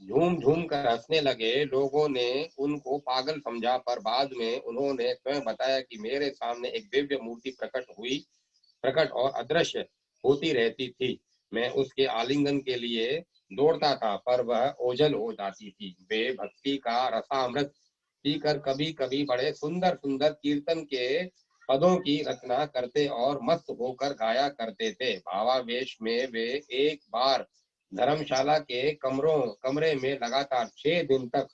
झूम झूम कर हंसने लगे। लोगों ने उनको पागल समझा, पर बाद में उन्होंने स्वयं बताया कि मेरे सामने एक दिव्य मूर्ति प्रकट और अदृश्य होती रहती थी। मैं उसके आलिंगन के लिए दौड़ता था, पर वह ओझल हो जाती थी। वे भक्ति का रसामृत पीकर कभी कभी बड़े सुंदर सुंदर कीर्तन के पदों की रचना करते और मस्त होकर गाया करते थे। भावावेश में वे एक बार धर्मशाला के कमरे में लगातार 6 दिन तक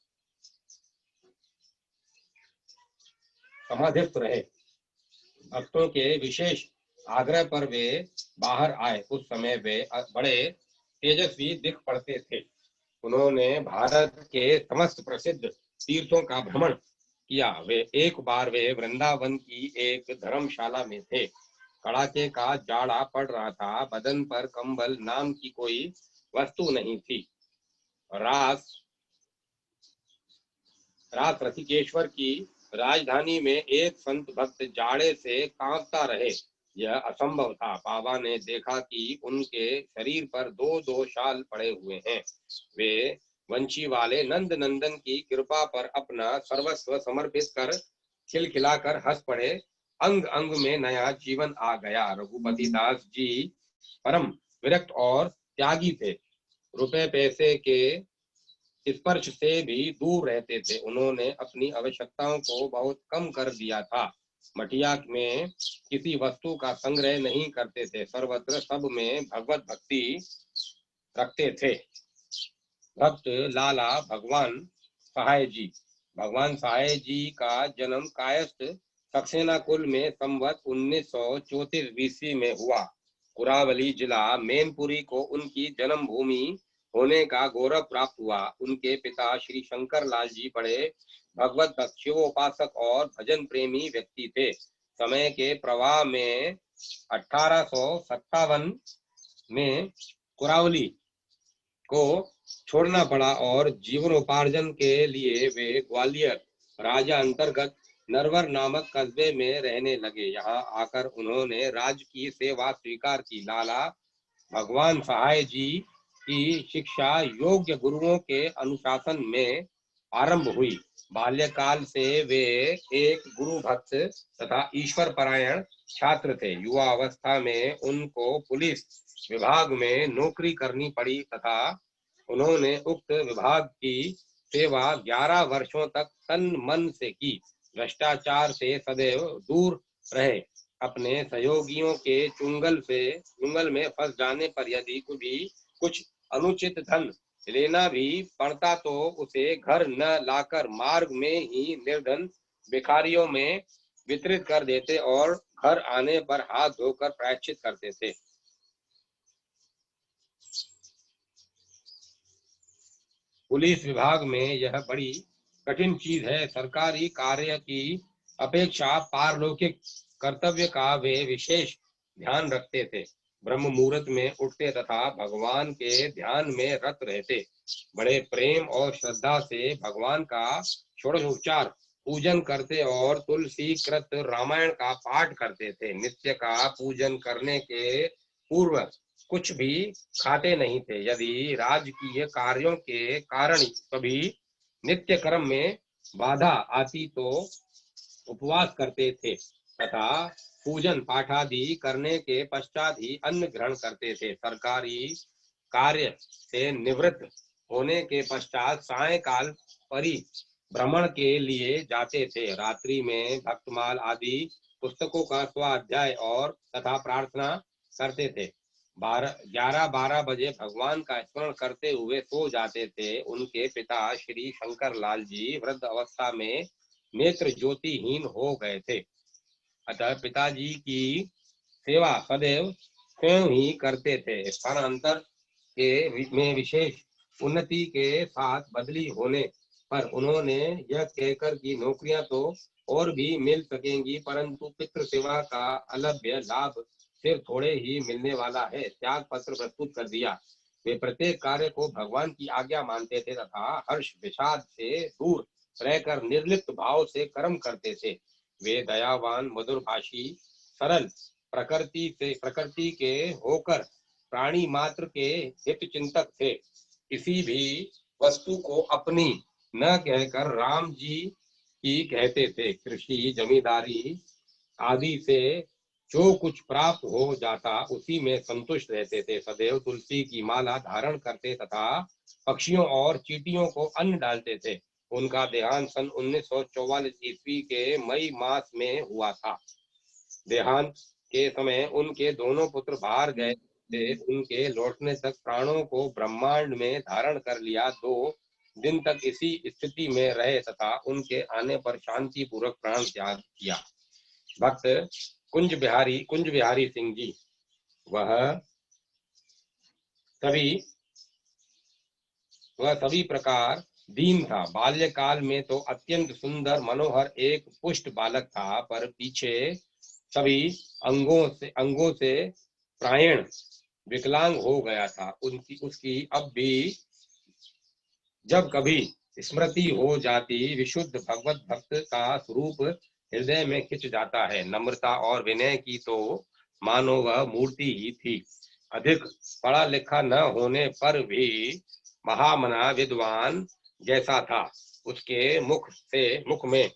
समाधिस्थ रहे। भक्तों के विशेष आग्रह पर वे बाहर आए। उस समय वे बड़े तेजस्वी दिख पड़ते थे। उन्होंने भारत के समस्त प्रसिद्ध तीर्थों का भ्रमण किया। एक बार वे वृंदावन की एक धर्मशाला में थे। कड़ाके का जाड़ा पड़ रहा था। बदन पर कंबल नाम की कोई वस्तु नहीं थी। रास ऋषिकेश्वर की राजधानी में एक संत भक्त जाड़े से कांपता रहे, यह असंभव था। बाबा ने देखा कि उनके शरीर पर दो दो शाल पड़े हुए हैं। वे वंशी वाले नंद नंदन की कृपा पर अपना सर्वस्व समर्पित कर खिलखिलाकर हंस पड़े। अंग अंग में नया जीवन आ गया। रघुपति दास जी परम विरक्त और त्यागी थे। रुपए पैसे के स्पर्श से भी दूर रहते थे। उन्होंने अपनी आवश्यकताओं को बहुत कम कर दिया था। मटिया में किसी वस्तु का संग्रह नहीं करते थे। सर्वत्र सब में भगवत भक्ति रखते थे। भक्त लाला भगवान सहाय जी का जन्म कायस्थ सक्सेना कुल में संवत 1934 ईस्वी में हुआ। कुरावली जिला मैनपुरी को उनकी जन्म भूमि होने का गौरव प्राप्त हुआ। उनके पिता श्री शंकर लाल जी बड़े भगवत भक्त, शिवोपासक और भजन प्रेमी व्यक्ति थे। समय के प्रवाह में 1857 में कुरावली को छोड़ना पड़ा और जीवनोपार्जन के लिए वे ग्वालियर राजा अंतर्गत नरवर नामक कस्बे में रहने लगे। यहाँ आकर उन्होंने राज्य की सेवा स्वीकार की। लाला भगवान सहाय जी की शिक्षा योग्य गुरुओं के अनुशासन में आरंभ हुई। बाल्यकाल से वे एक गुरु भक्त तथा ईश्वर परायण छात्र थे। युवा अवस्था में उनको पुलिस विभाग में नौकरी करनी पड़ी तथा उन्होंने उक्त विभाग की सेवा 11 वर्षों तक तन मन से की। भ्रष्टाचार से सदैव दूर रहे। अपने सहयोगियों के चुंगल में फंस जाने पर यदि कुछ अनुचित धन लेना भी पड़ता तो उसे घर न लाकर मार्ग में ही निर्धन भिखारियों में वितरित कर देते और घर आने पर हाथ धोकर प्रायश्चित करते थे। पुलिस विभाग में यह बड़ी कठिन चीज है। सरकारी कार्य की अपेक्षा पारलौकिक कर्तव्य का वे विशेष ध्यान रखते थे। ब्रह्म मुहूर्त में उठते तथा भगवान के ध्यान में रत रहते। बड़े प्रेम और श्रद्धा से भगवान का षोडशोपचार पूजन करते और तुलसी कृत रामायण का पाठ करते थे। नित्य का पूजन करने के पूर्व कुछ भी खाते नहीं थे। यदि राजकीय कार्यों के कारण कभी नित्य कर्म में बाधा आती तो उपवास करते थे तथा पूजन पाठादि करने के पश्चात ही अन्न ग्रहण करते थे। सरकारी कार्य से निवृत्त होने के पश्चात सायंकाल परिभ्रमण के लिए जाते थे। रात्रि में भक्तमाल आदि पुस्तकों का स्वाध्याय और तथा प्रार्थना करते थे। 11-12 बजे भगवान का स्मरण करते हुए सो जाते थे। उनके पिता श्री शंकर लाल जी वृद्ध अवस्था में नेत्र ज्योतिहीन हो गए थे। अतः पिताजी की सेवा सदैव स्वयं ही करते थे। स्थानांतर में विशेष उन्नति के साथ बदली होने पर उन्होंने यह कहकर कि नौकरियां तो और भी मिल सकेंगी परंतु पितृ सेवा का अलभ्य लाभ सिर्फ थोड़े ही मिलने वाला है, त्याग पत्र प्रस्तुत कर दिया। वे प्रत्येक कार्य को भगवान की आज्ञा मानते थे तथा हर्ष विषाद से दूर रहकर निर्लिप्त भाव से कर्म करते थे। वे दयावान, मधुरभाषी, सरल प्रकृति के होकर प्राणी मात्र के हित चिंतक थे। किसी भी वस्तु को अपनी न कहकर राम जी की कहते थे। कृषि जमींदारी आदि से जो कुछ प्राप्त हो जाता उसी में संतुष्ट रहते थे। सदैव तुलसी की माला धारण करते तथा पक्षियों और चींटियों को अन्न डालते थे। उनका देहांत सन 1944 ईस्वी के मई मास में हुआ था। देहांत के समय उनके दोनों पुत्र बाहर गए थे। उनके लौटने तक प्राणों को ब्रह्मांड में धारण कर लिया। 2 दिन तक इसी स्थिति में रहे तथा उनके आने पर शांति पूर्वक प्राण त्याग किया। भक्त कुंज बिहारी सिंह जी वह सभी प्रकार दीन था। बाल्यकाल में तो अत्यंत सुंदर मनोहर एक पुष्ट बालक था, पर पीछे सभी अंगों से प्रायण विकलांग हो गया था। उसकी अब भी जब कभी स्मृति हो जाती, विशुद्ध भगवत भक्त का स्वरूप हृदय में खिंच जाता है। नम्रता और विनय की तो मानो वह मूर्ति ही थी। अधिक पढ़ा लिखा न होने पर भी महामना विद्वान जैसा था। उसके मुख में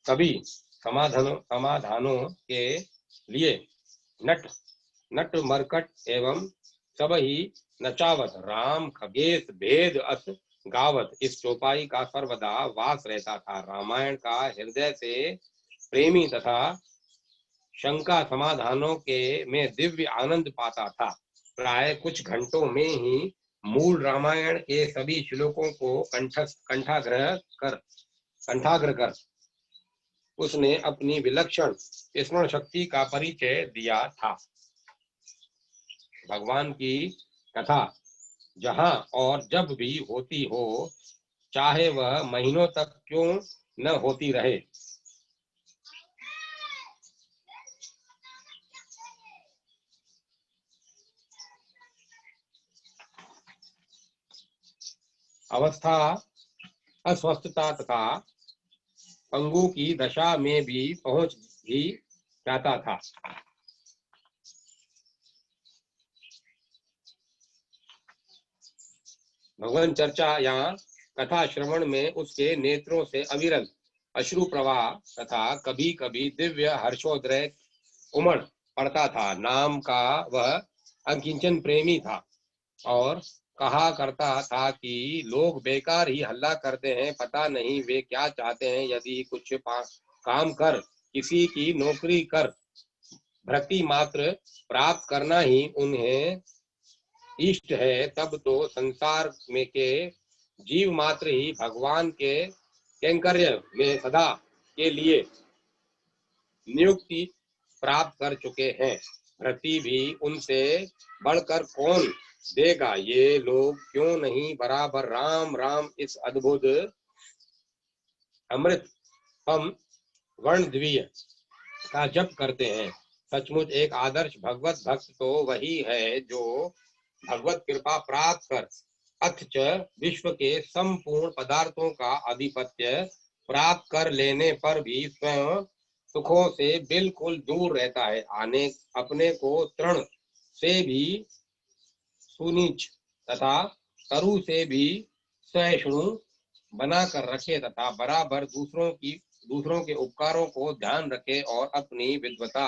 सभी समाधानों के लिए नट मरकट एवं सब ही नचावत राम खगेश भेद अस गावत इस चौपाई का सर्वदा वास रहता था। रामायण का हृदय से प्रेमी तथा शंका समाधानों के में दिव्य आनंद पाता था। प्राय कुछ घंटों में ही मूल रामायण के सभी श्लोकों को कंठाग्र कर उसने अपनी विलक्षण स्मरण शक्ति का परिचय दिया था। भगवान की कथा जहाँ और जब भी होती हो, चाहे वह महीनों तक क्यों न होती रहे, अवस्था अस्वस्थता तथा पंगु की दशा में भी पहुंच भी जाता था। भगवान चर्चा या कथा श्रवण में उसके नेत्रों से अविरल अश्रु प्रवाह तथा कभी कभी दिव्य हर्षोदय उमड़ पड़ता था। नाम का वह अकिंचन प्रेमी था और कहा करता था कि लोग बेकार ही हल्ला करते हैं, पता नहीं वे क्या चाहते हैं। यदि कुछ काम कर, किसी की नौकरी कर, भक्ति मात्र प्राप्त करना ही उन्हें इष्ट है, तब तो संसार में के जीव मात्र ही भगवान के कैंकर्य में सदा के लिए नियुक्ति प्राप्त कर चुके हैं। भक्ति भी उनसे बढ़कर कौन देगा। ये लोग क्यों नहीं बराबर राम राम इस अद्भुत अमृत हम वर्णद्वीय का जप करते हैं। सचमुच एक आदर्श भगवत भक्त तो वही है जो भगवत कृपा प्राप्त कर अथच विश्व के संपूर्ण पदार्थों का आधिपत्य प्राप्त कर लेने पर भी स्वयं सुखों से बिल्कुल दूर रहता है। अपने को तृण से भी सुनीच तथा तरु से भी सहिष्णु बनाकर रखे तथा बराबर दूसरों के उपकारों को ध्यान रखे और अपनी विद्वता,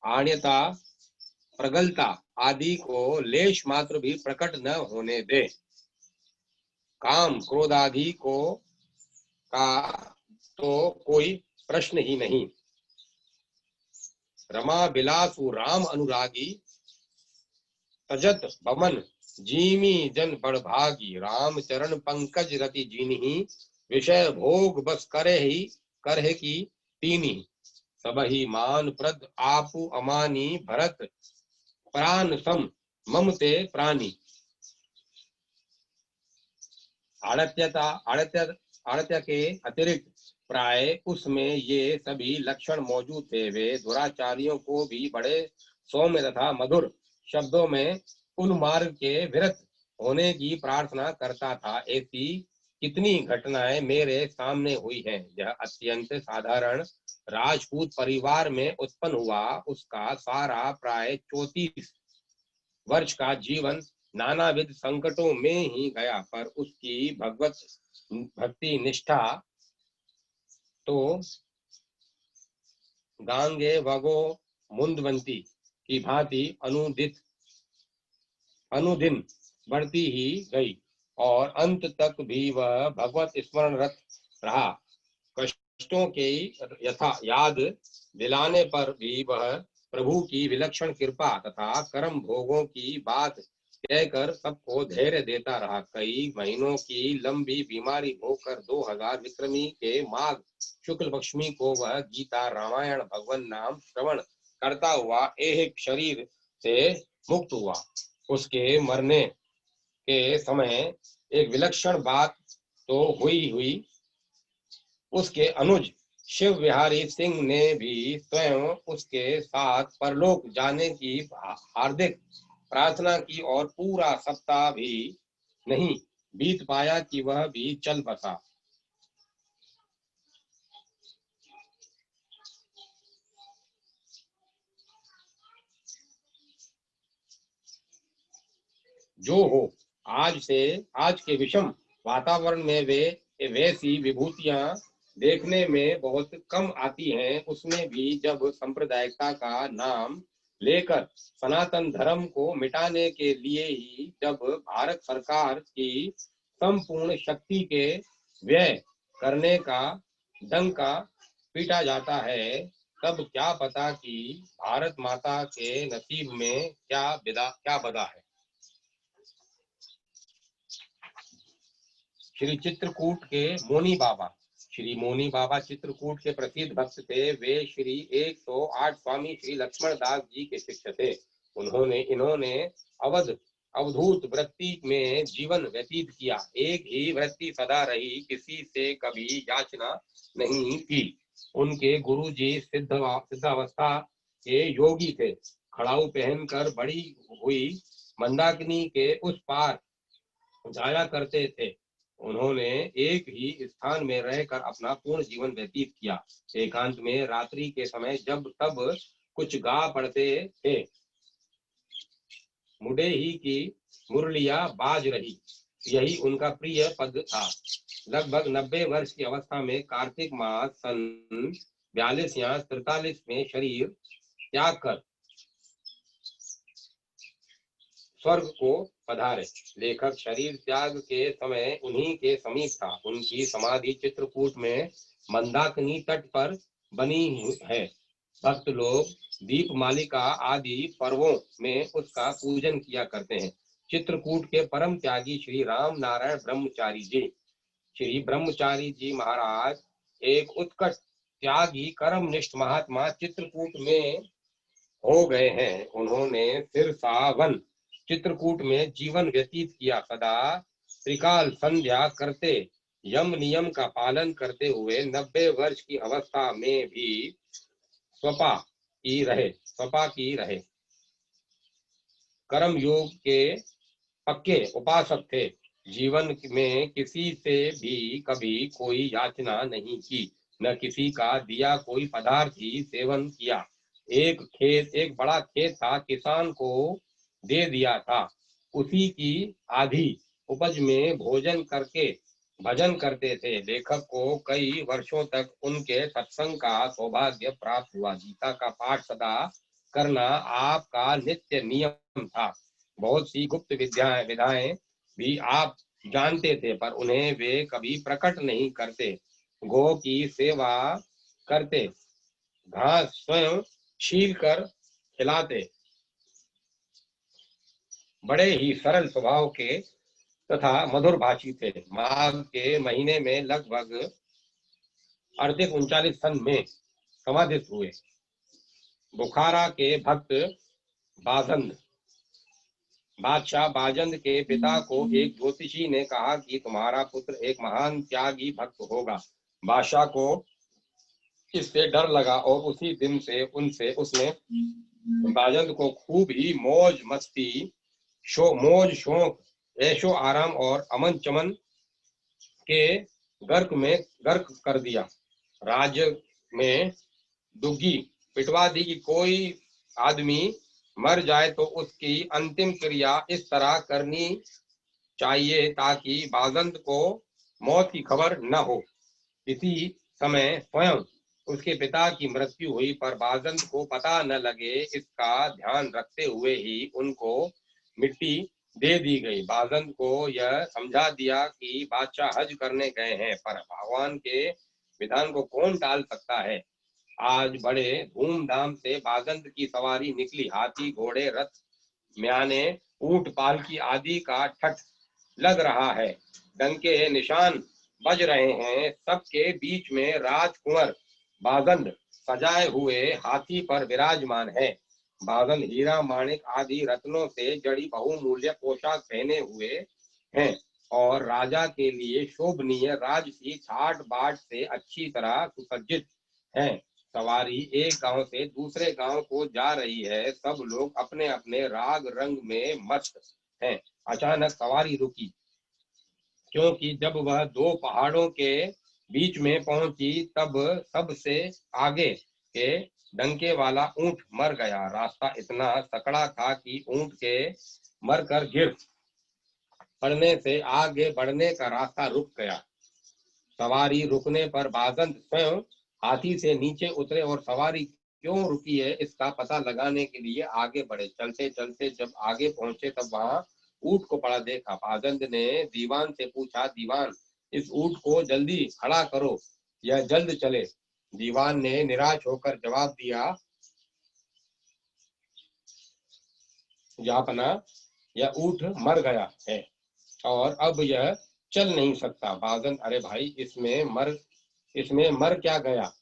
आण्यता, प्रगलता आदि को लेश मात्र भी प्रकट न होने दे। काम क्रोध आदि का तो कोई प्रश्न ही नहीं। रमा बिलासु राम अनुरागी तजत बमन जीमी जन बड़भागी। राम चरण पंकज रति जीनी विषय भोग बस करे की तीनी। सबहि मान प्रद आपु अमानी भरत प्राण सम ममते प्राणी। आड़त्य के अतिरिक्त प्राय उसमें ये सभी लक्षण मौजूद थे। वे दुराचारियों को भी बड़े सौम्य तथा मधुर शब्दों में उन्मार्ग के विरत होने की प्रार्थना करता था। ऐसी कितनी घटनाएं मेरे सामने हुई हैं। यह अत्यंत साधारण राजपूत परिवार में उत्पन्न हुआ। उसका सारा प्राय 34 वर्ष का जीवन नानाविध संकटों में ही गया, पर उसकी भगवत भक्ति निष्ठा तो गांगे वगो मुंदवंती की भांति अनुदिन बढ़ती ही गई और अंत तक भी वह भगवत स्मरण रत रहा। कष्टों के यथा याद दिलाने पर भी वह प्रभु की विलक्षण कृपा तथा कर्म भोगों की बात कहकर सबको धैर्य देता रहा। कई महीनों की लंबी बीमारी होकर 2000 विक्रमी के माघ शुक्ल पक्षमी को वह गीता रामायण भगवान नाम श्रवण करता हुआ एक शरीर से मुक्त हुआ। उसके मरने के समय एक विलक्षण बात तो हुई। उसके अनुज शिव बिहारी सिंह ने भी स्वयं उसके साथ परलोक जाने की हार्दिक प्रार्थना की और पूरा सप्ताह भी नहीं बीत पाया कि वह भी चल बसा। जो हो, आज के विषम वातावरण में वे वैसी विभूतियां देखने में बहुत कम आती हैं। उसमें भी जब सांप्रदायिकता का नाम लेकर सनातन धर्म को मिटाने के लिए ही जब भारत सरकार की संपूर्ण शक्ति के व्यय करने का डंका पीटा जाता है, तब क्या पता कि भारत माता के नसीब में क्या बदा है। श्री चित्रकूट के मोनी बाबा। श्री मोनी बाबा चित्रकूट के प्रसिद्ध भक्त थे। वे श्री 108 स्वामी श्री लक्ष्मण दास जी के शिष्य थे। इन्होंने अवधूत वृत्ति में जीवन व्यतीत किया। एक ही वृत्ति सदा रही, किसी से कभी याचना नहीं की। उनके गुरु जी सिद्धावस्था के योगी थे। खड़ाऊ पहनकर बड़ी हुई मंदाकिनी के उस पार जाया करते थे। उन्होंने एक ही स्थान में रहकर अपना पूर्ण जीवन व्यतीत किया। एकांत में रात्रि के समय जब तब कुछ गा पड़ते थे, मुडे ही की मुरलिया बाज रही, यही उनका प्रिय पद था। लगभग 90 वर्ष की अवस्था में कार्तिक मास सन 42 या 43 में शरीर त्याग कर स्वर्ग को पधारे। लेखक शरीर त्याग के समय उन्हीं के समीप था। उनकी समाधि चित्रकूट में मंदाकिनी तट पर बनी है। भक्त लोग दीपमालिका आदि पर्वों में उसका पूजन किया करते हैं। चित्रकूट के परम त्यागी श्री राम नारायण ब्रह्मचारी जी, श्री ब्रह्मचारी जी महाराज एक उत्कट त्यागी कर्मनिष्ठ महात्मा चित्रकूट में हो गए हैं। उन्होंने सिरसावन चित्रकूट में जीवन व्यतीत किया। सदा त्रिकाल संध्या करते, यम नियम का पालन करते हुए 90 वर्ष की अवस्था में भी स्वपा की रहे कर्म योग के पक्के उपासक थे। जीवन में किसी से भी कभी कोई याचना नहीं की, न किसी का दिया कोई पदार्थ ही सेवन किया। एक बड़ा खेत था, किसान को दे दिया था। उसी की आधी उपज में भोजन करके भजन करते थे। लेखक को कई वर्षों तक उनके सत्संग का सौभाग्य प्राप्त हुआ। गीता का पाठ सदा करना आपका नित्य नियम था। बहुत सी गुप्त विधाएं भी आप जानते थे, पर उन्हें वे कभी प्रकट नहीं करते। गौ की सेवा करते, घास स्वयं छील कर खिलाते, बड़े ही सरल स्वभाव के तथा मधुर भाषी थे। माघ के महीने में लगभग 3839 सन में समाधित हुए। बुखारा के भक्त बादशाह बाजंद के पिता को एक ज्योतिषी ने कहा कि तुम्हारा पुत्र एक महान त्यागी भक्त होगा। बादशाह को इससे डर लगा और उसी दिन से उसने बाजंद को खूब ही मौज मस्ती, शौक, ऐशो आराम और अमन चमन के गर्क कर दिया। राज्य में दुग्गी पिटवा दी कि कोई आदमी मर जाए तो उसकी अंतिम क्रिया इस तरह करनी चाहिए ताकि बाजंद को मौत की खबर न हो। इसी समय स्वयं उसके पिता की मृत्यु हुई, पर बाजंद को पता न लगे, इसका ध्यान रखते हुए ही उनको मिट्टी दे दी गई। बाजंद को यह समझा दिया कि बादशाह हज करने गए हैं, पर भगवान के विधान को कौन टाल सकता है। आज बड़े धूमधाम से बागंत की सवारी निकली। हाथी, घोड़े, रथ, म्याने, ऊंट, पालकी आदि का ठठ लग रहा है। डंके निशान बज रहे हैं। सबके बीच में राजकुंवर बागंद सजाए हुए हाथी पर विराजमान है। बागंद हीरा, माणिक आदि रत्नों से जड़ी बहुमूल्य पोशाक पहने हुए हैं और राजा के लिए शोभनीय राजसी ठाट बाट से अच्छी तरह सुसज्जित है। सवारी एक गांव से दूसरे गांव को जा रही है। सब लोग अपने अपने राग रंग में मस्त हैं। अचानक सवारी रुकी, क्योंकि जब वह दो पहाड़ों के बीच में पहुंची तब सबसे आगे के डंके वाला ऊंट मर गया। रास्ता इतना सकड़ा था कि ऊंट के मरकर गिर पड़ने से आगे बढ़ने का रास्ता रुक गया। सवारी रुकने पर बागंत स्वयं हाथी से नीचे उतरे और सवारी क्यों रुकी है इसका पता लगाने के लिए आगे बढ़े। चलते चलते जब आगे पहुंचे तब वहां ऊंट को पड़ा देखा। बागंत ने दीवान से पूछा, दीवान, इस ऊंट को जल्दी खड़ा करो, यह जल्द चले। दीवान ने निराश होकर जवाब दिया, जापना, यह ऊंट मर गया है और अब यह चल नहीं सकता। बागंत, अरे भाई, इसमें मर क्या गया?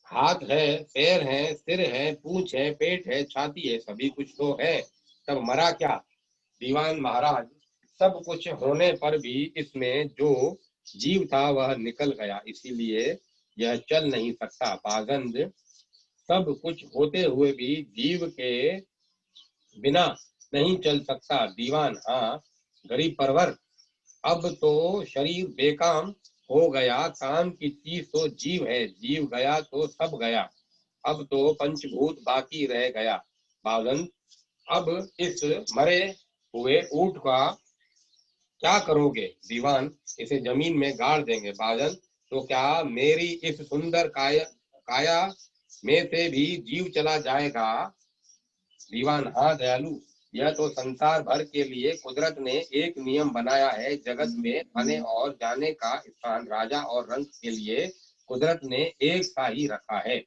हाथ है, पैर है, सिर है, पूंछ है, पेट है, छाती है, सभी कुछ तो है, तब मरा क्या? दीवान, महाराज, सब कुछ होने पर भी इसमें जो जीव था वह निकल गया, इसीलिए यह चल नहीं सकता। बागंत, सब कुछ होते हुए भी जीव के बिना नहीं चल सकता। दीवान, हाँ गरीब परवर, अब तो शरीर बेकाम हो गया, काम की चीज तो जीव है, जीव गया तो सब गया, अब तो पंचभूत बाकी रह गया। बागंत, अब इस मरे हुए ऊंट का क्या करोगे? दीवान, इसे जमीन में गाड़ देंगे। बागंत, तो क्या मेरी इस सुंदर काया में से भी जीव चला जाएगा? दीवान, हाँ दयालु, यह तो संसार भर के लिए कुदरत ने एक नियम बनाया है। जगत में आने और जाने का स्थान राजा और रंक के लिए कुदरत ने एक सा ही रखा है।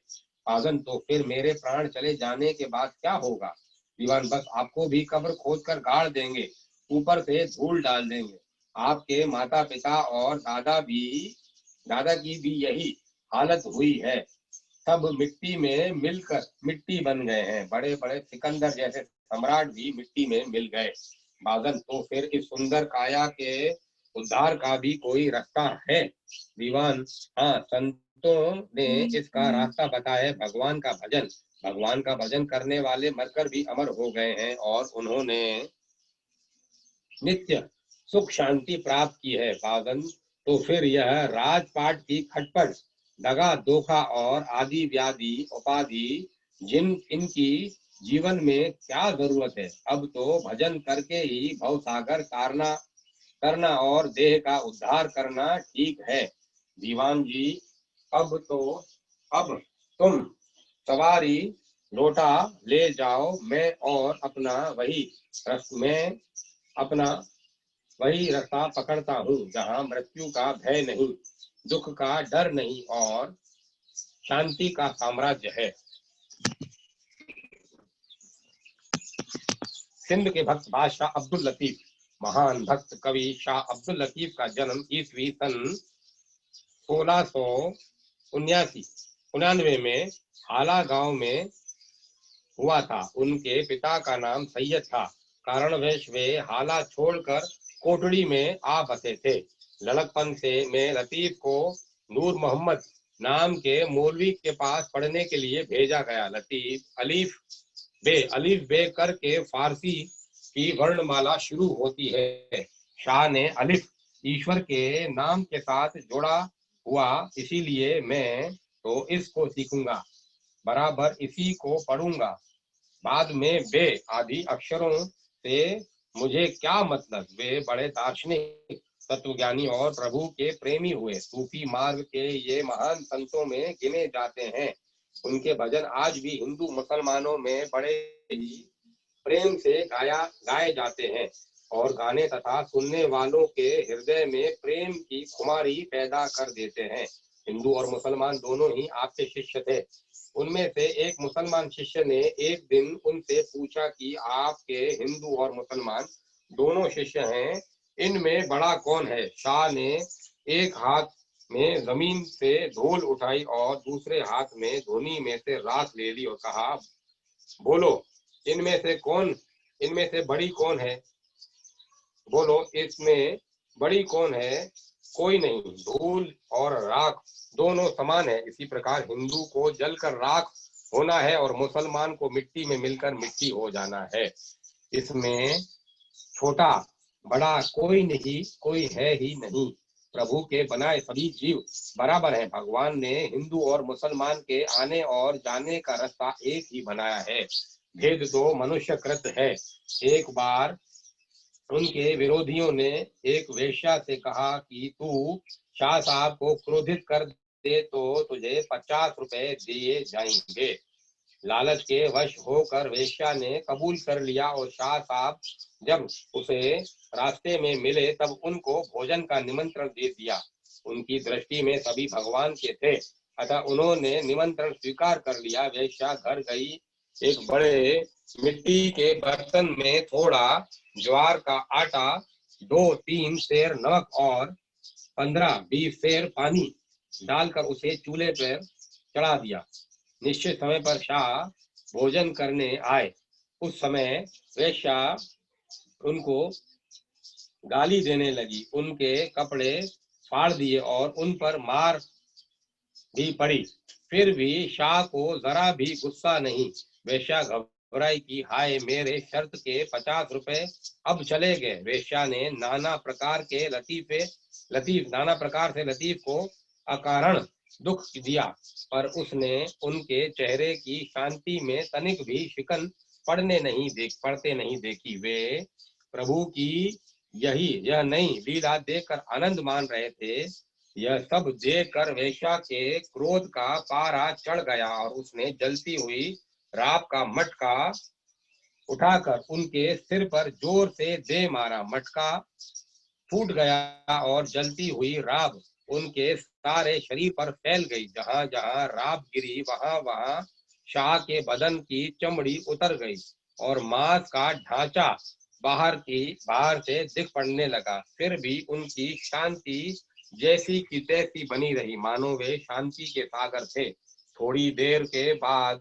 पागन, तो फिर मेरे प्राण चले जाने के बाद क्या होगा? दीवान, बस आपको भी कब्र खोद कर गाड़ देंगे, ऊपर से धूल डाल देंगे। आपके माता पिता और दादा की भी यही हालत हुई है। सब मिट्टी में मिलकर मिट्टी बन गए हैं। बड़े बड़े सिकंदर जैसे सम्राट भी मिट्टी में मिल गए। बागन, तो फिर इस सुंदर काया के उद्धार का भी कोई रास्ता है? दीवान, हाँ, संतों ने इसका रास्ता बताया है, भगवान का भजन। भगवान का भजन करने वाले मरकर भी अमर हो गए हैं और उन्होंने नित्य सुख शांति प्राप्त की है। बागन, तो फिर यह राजपाट की खटपट, दगा, धोखा और आदि व्याधि उपाधि जिन इनकी जीवन में क्या जरूरत है? अब तो भजन करके ही भवसागर करना और देह का उद्धार करना ठीक है। दीवान जी, अब तुम सवारी लौटा ले जाओ। मैं अपना वही रास्ता पकड़ता हूँ जहाँ मृत्यु का भय नहीं, दुख का डर नहीं और शांति का साम्राज्य है। सिंध के भक्त बादशाह अब्दुल लतीफ, महान भक्त कवि शाह अब्दुल लतीफ का जन्म ईस्वी सन 1699 में हाला गांव में हुआ था। उनके पिता का नाम सैयद था। कारणवश वे हाला छोड़कर कोटड़ी में आ बसे थे। लड़कपन से में लतीफ को नूर मोहम्मद नाम के मौलवी के पास पढ़ने के लिए भेजा गया। लतीफ अलीफ बे करके फारसी की वर्णमाला शुरू होती है। शाह ने अलिफ ईश्वर के नाम के साथ जोड़ा हुआ, इसीलिए मैं तो इसको सीखूंगा, बराबर इसी को पढ़ूंगा। बाद में बे आदि अक्षरों से मुझे क्या मतलब? वे बड़े दार्शनिक, तत्वज्ञानी और प्रभु के प्रेमी हुए। सूफी मार्ग के ये महान संतों में गिने जाते हैं। उनके भजन आज भी हिंदू मुसलमानों में बड़े ही प्रेम से गाए जाते हैं और गाने तथा सुनने वालों के हृदय में प्रेम की खुमारी पैदा कर देते हैं। हिंदू और मुसलमान दोनों ही आपके शिष्य थे। उनमें से एक मुसलमान शिष्य ने एक दिन उनसे पूछा कि आपके हिंदू और मुसलमान दोनों शिष्य हैं, इनमें बड़ा कौन है? शाह ने एक हाथ में जमीन से धूल उठाई और दूसरे हाथ में धोनी में से राख ले ली और कहा, बोलो इनमें से बड़ी कौन है? बोलो इसमें बड़ी कौन है? कोई नहीं, धूल और राख दोनों समान है। इसी प्रकार हिंदू को जलकर राख होना है और मुसलमान को मिट्टी में मिलकर मिट्टी हो जाना है। इसमें छोटा बड़ा कोई नहीं, कोई है ही नहीं। प्रभु के बनाए सभी जीव बराबर हैं। भगवान ने हिंदू और मुसलमान के आने और जाने का रास्ता एक ही बनाया है। भेद तो मनुष्यकृत है। एक बार उनके विरोधियों ने एक वेश्या से कहा कि तू शाह साहब को क्रोधित कर दे तो तुझे 50 रुपए दिए जाएंगे। लालच के वश होकर वेश्या ने कबूल कर लिया और शाह साहब जब उसे रास्ते में मिले तब उनको भोजन का निमंत्रण दे दिया। उनकी दृष्टि में सभी भगवान के थे, अतः उन्होंने निमंत्रण स्वीकार कर लिया। वेश्या घर गई। एक बड़े मिट्टी के बर्तन में थोड़ा ज्वार का आटा, 2-3 सेर नमक और 15-20 सेर पानी डालकर उसे चूल्हे पर चढ़ा दिया। निश्चित समय पर शाह भोजन करने आए। उस समय वेश्या उनको गाली देने लगी, उनके कपड़े फाड़ दिए और उन पर मार भी पड़ी। फिर भी शाह को जरा भी गुस्सा नहीं। वेश्या घबराई कि हाय, मेरे शर्त के 50 रुपए अब चले गए। वेश्या ने नाना प्रकार से लतीफ को अकारण दुख दिया, पर उसने उनके चेहरे की शांति में तनिक भी शिकन पड़ते नहीं देखी। वे प्रभु की यह नई लीला देखकर आनंद मान रहे थे। यह सब देखकर वेश्या के क्रोध का पारा चढ़ गया और उसने जलती हुई राख का मटका उठाकर उनके सिर पर जोर से दे मारा। मटका फूट गया और जलती हुई राख उनके सारे शरीर पर फैल गई। जहां जहां राख गिरी वहां वहां शाह के बदन की चमड़ी उतर गई और मांस का ढांचा बाहर से दिख पड़ने लगा। फिर भी उनकी शांति जैसी की तैसी बनी रही, मानो वे शांति के सागर थे। थोड़ी देर के बाद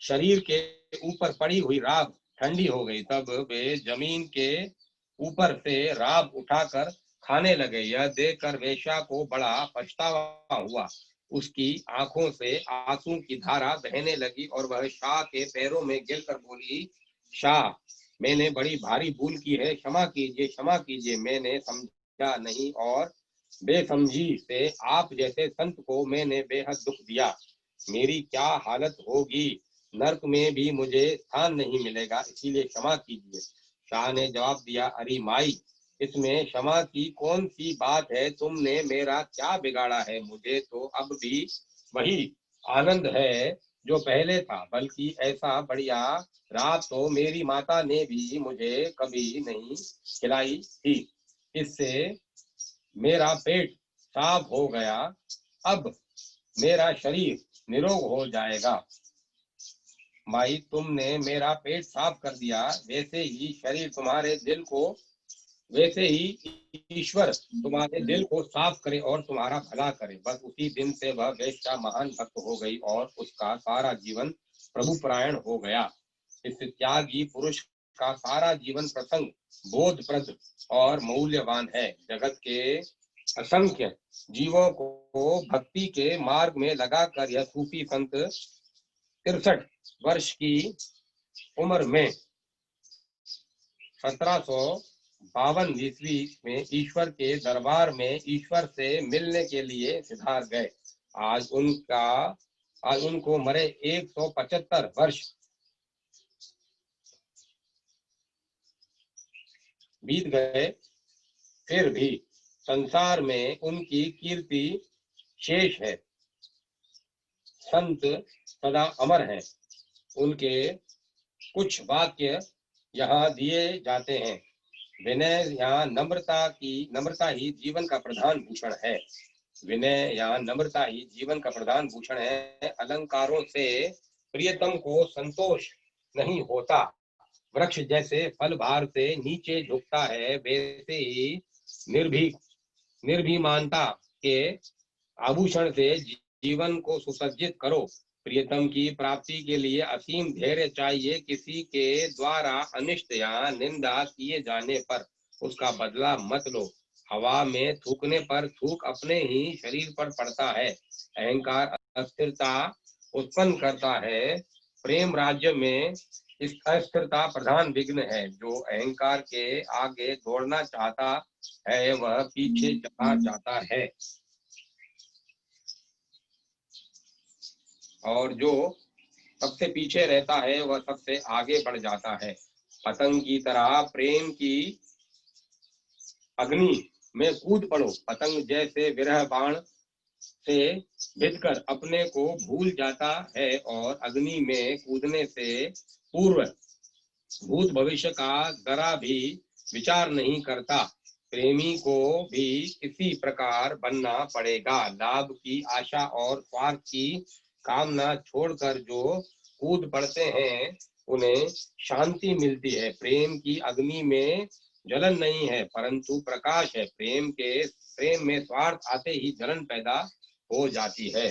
शरीर के ऊपर पड़ी हुई राख ठंडी हो गई। तब वे जमीन के ऊपर से राख उठाकर खाने लगे। यह देखकर वेश्या को बड़ा पछतावा हुआ। उसकी आंखों से आंसू की धारा बहने लगी और वह शाह के पैरों में गिरकर बोली, शाह, मैंने बड़ी भारी भूल की है, क्षमा कीजिए। मैंने समझा नहीं और बेसमझी से आप जैसे संत को मैंने बेहद दुख दिया। मेरी क्या हालत होगी, नर्क में भी मुझे स्थान नहीं मिलेगा, इसीलिए क्षमा कीजिए। शाह ने जवाब दिया, अरे माई, इसमें क्षमा की कौन सी बात है? तुमने मेरा क्या बिगाड़ा है? मुझे तो अब भी वही आनंद है जो पहले था, बल्कि ऐसा बढ़िया रात तो मेरी माता ने भी मुझे कभी नहीं खिलाई थी। इससे मेरा पेट साफ हो गया, अब मेरा शरीर निरोग हो जाएगा। माई, तुमने मेरा पेट साफ कर दिया, वैसे ही ईश्वर तुम्हारे दिल को साफ करे और तुम्हारा भला करे। बस उसी दिन से वह वेश्या महान भक्त हो गई और उसका सारा जीवन प्रभु परायण हो गया। इस त्यागी पुरुष का सारा जीवन प्रसंग बोधप्रद और मूल्यवान है। जगत के असंख्य जीवों को भक्ति के मार्ग में लगाकर यह सूफी संत 63 वर्ष की उम्र में 1752 ईस्वी में ईश्वर के दरबार में ईश्वर से मिलने के लिए सिधार गए। आज उनको मरे 175 वर्ष बीत गए, फिर भी संसार में उनकी कीर्ति शेष है। संत सदा अमर हैं। उनके कुछ वाक्य यहाँ दिए जाते हैं। विनय या नम्रता ही जीवन का प्रधान भूषण है। विनय या नम्रता ही जीवन का प्रधान भूषण है। अलंकारों से प्रियतम को संतोष नहीं होता। वृक्ष जैसे फल भार से नीचे झुकता है, वैसे ही निर्भीक निर्भीमानता के आभूषण से जीवन को सुसज्जित करो। प्रियतम की प्राप्ति के लिए असीम धैर्य चाहिए। किसी के द्वारा अनिष्ट या निंदा किए जाने पर उसका बदला मत लो। हवा में थूकने पर थूक अपने ही शरीर पर पड़ता है। अहंकार अस्थिरता उत्पन्न करता है। प्रेम राज्य में इस अस्थिरता प्रधान विघ्न है। जो अहंकार के आगे दौड़ना चाहता है वह पीछे चला जाता है, और जो सबसे पीछे रहता है वह सबसे आगे बढ़ जाता है। पतंग की तरह प्रेम की अग्नि में कूद पड़ो। पतंग जैसे विरह बाण से भिदकर अपने को भूल जाता है और अग्नि में कूदने से पूर्व भूत भविष्य का जरा भी विचार नहीं करता। प्रेमी को भी इसी प्रकार बनना पड़ेगा। लाभ की आशा और स्वार्थ की कामना छोड़कर जो कूद पड़ते हैं उन्हें शांति मिलती है। प्रेम की अग्नि में जलन नहीं है परंतु प्रकाश है। प्रेम में स्वार्थ आते ही जलन पैदा हो जाती है।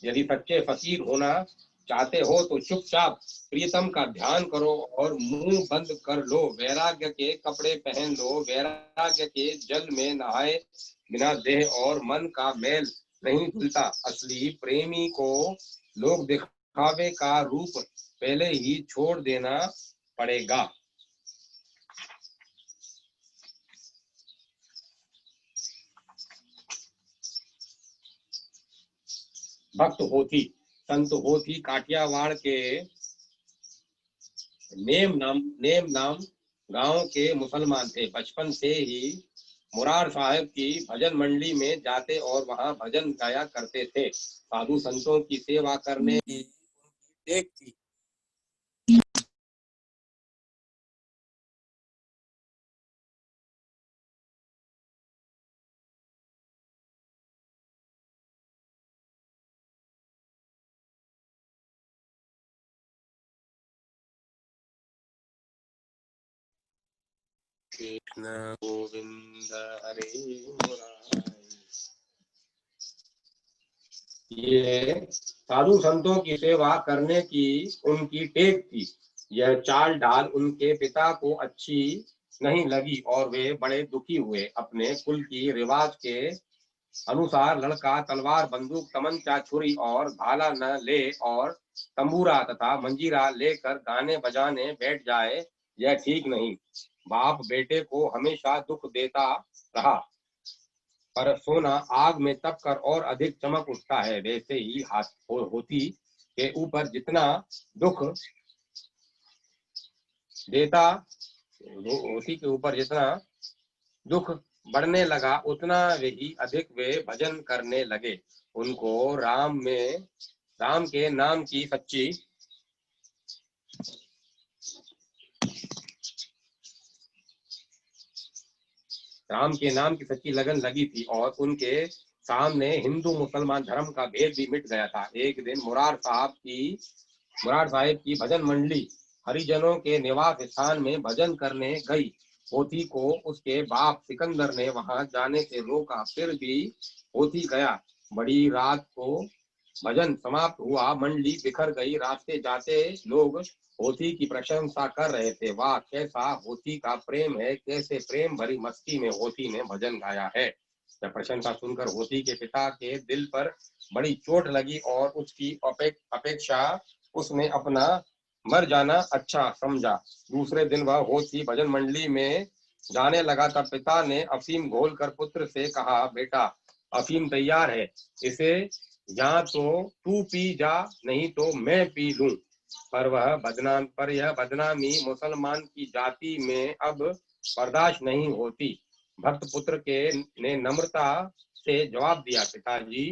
यदि सच्चे फकीर होना चाहते हो तो चुपचाप प्रियतम का ध्यान करो और मुंह बंद कर लो। वैराग्य के कपड़े पहन लो। वैराग्य के जल में नहाए बिना देह और मन का मैल नहीं धुलता। असली प्रेमी को लोग दिखावे का रूप पहले ही छोड़ देना पड़ेगा। भक्त होती संत होती काठियावाड़ के नेम नाम गांव के मुसलमान थे। बचपन से ही मुरार साहब की भजन मंडली में जाते और वहां भजन गाया करते थे। साधु संतों की सेवा करने की उनकी टेक थी। कृष्ण गोविंद हरे मुरारी। ये साधु संतों की सेवा करने की उनकी टेक थी। यह चाल ढाल उनके पिता को अच्छी नहीं लगी और वे बड़े दुखी हुए। अपने कुल की रिवाज के अनुसार लड़का तलवार बंदूक तमंचा छुरी और भाला न ले और तंबूरा तथा मंजीरा लेकर गाने बजाने बैठ जाए, यह ठीक नहीं। बाप बेटे को हमेशा दुख देता रहा, पर सोना आग में तप कर और अधिक चमक उठता है। वैसे ही होती के ऊपर जितना दुख देता होती के ऊपर जितना दुख बढ़ने लगा उतना ही अधिक वे भजन करने लगे। उनको राम के नाम की सच्ची लगन लगी थी और उनके सामने हिंदू मुसलमान धर्म का भेद भी मिट गया था। एक दिन मुरार साहब की भजन मंडली हरिजनों के निवास स्थान में भजन करने गई। होती को उसके बाप सिकंदर ने वहां जाने से रोका, फिर भी होती गया। बड़ी रात को भजन समाप्त हुआ, मंडली बिखर गई। रास्ते जाते लोग होती की प्रशंसा कर रहे थे। वाह, कैसा होती का प्रेम है, कैसे प्रेम भरी मस्ती में होती ने भजन गाया है। यह प्रशंसा सुनकर होती के पिता के दिल पर बड़ी चोट लगी और उसकी अपेक्षा उसने अपना मर जाना अच्छा समझा। दूसरे दिन वह होती भजन मंडली में जाने लगा। तब पिता ने अफीम घोलकर पुत्र से कहा, बेटा अफीम तैयार है, इसे या तो तू पी जा, नहीं तो मैं पी लूं। पर यह बदनामी मुसलमान की जाति में अब बर्दाश्त नहीं होती। भक्त पुत्र ने नम्रता से जवाब दिया, पिताजी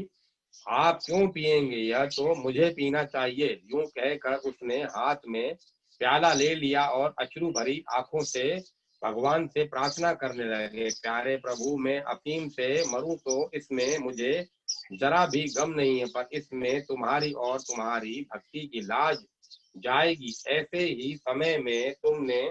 आप क्यों पिएंगे, यह तो मुझे पीना चाहिए। यूं कहकर उसने हाथ में प्याला ले लिया और अश्रु भरी आंखों से भगवान से प्रार्थना करने लगे, प्यारे प्रभु, मैं अफीम से मरूं तो इसमें मुझे जरा भी गम नहीं है, पर इसमें तुम्हारी और तुम्हारी भक्ति की लाज जाएगी। ऐसे ही समय में तुमने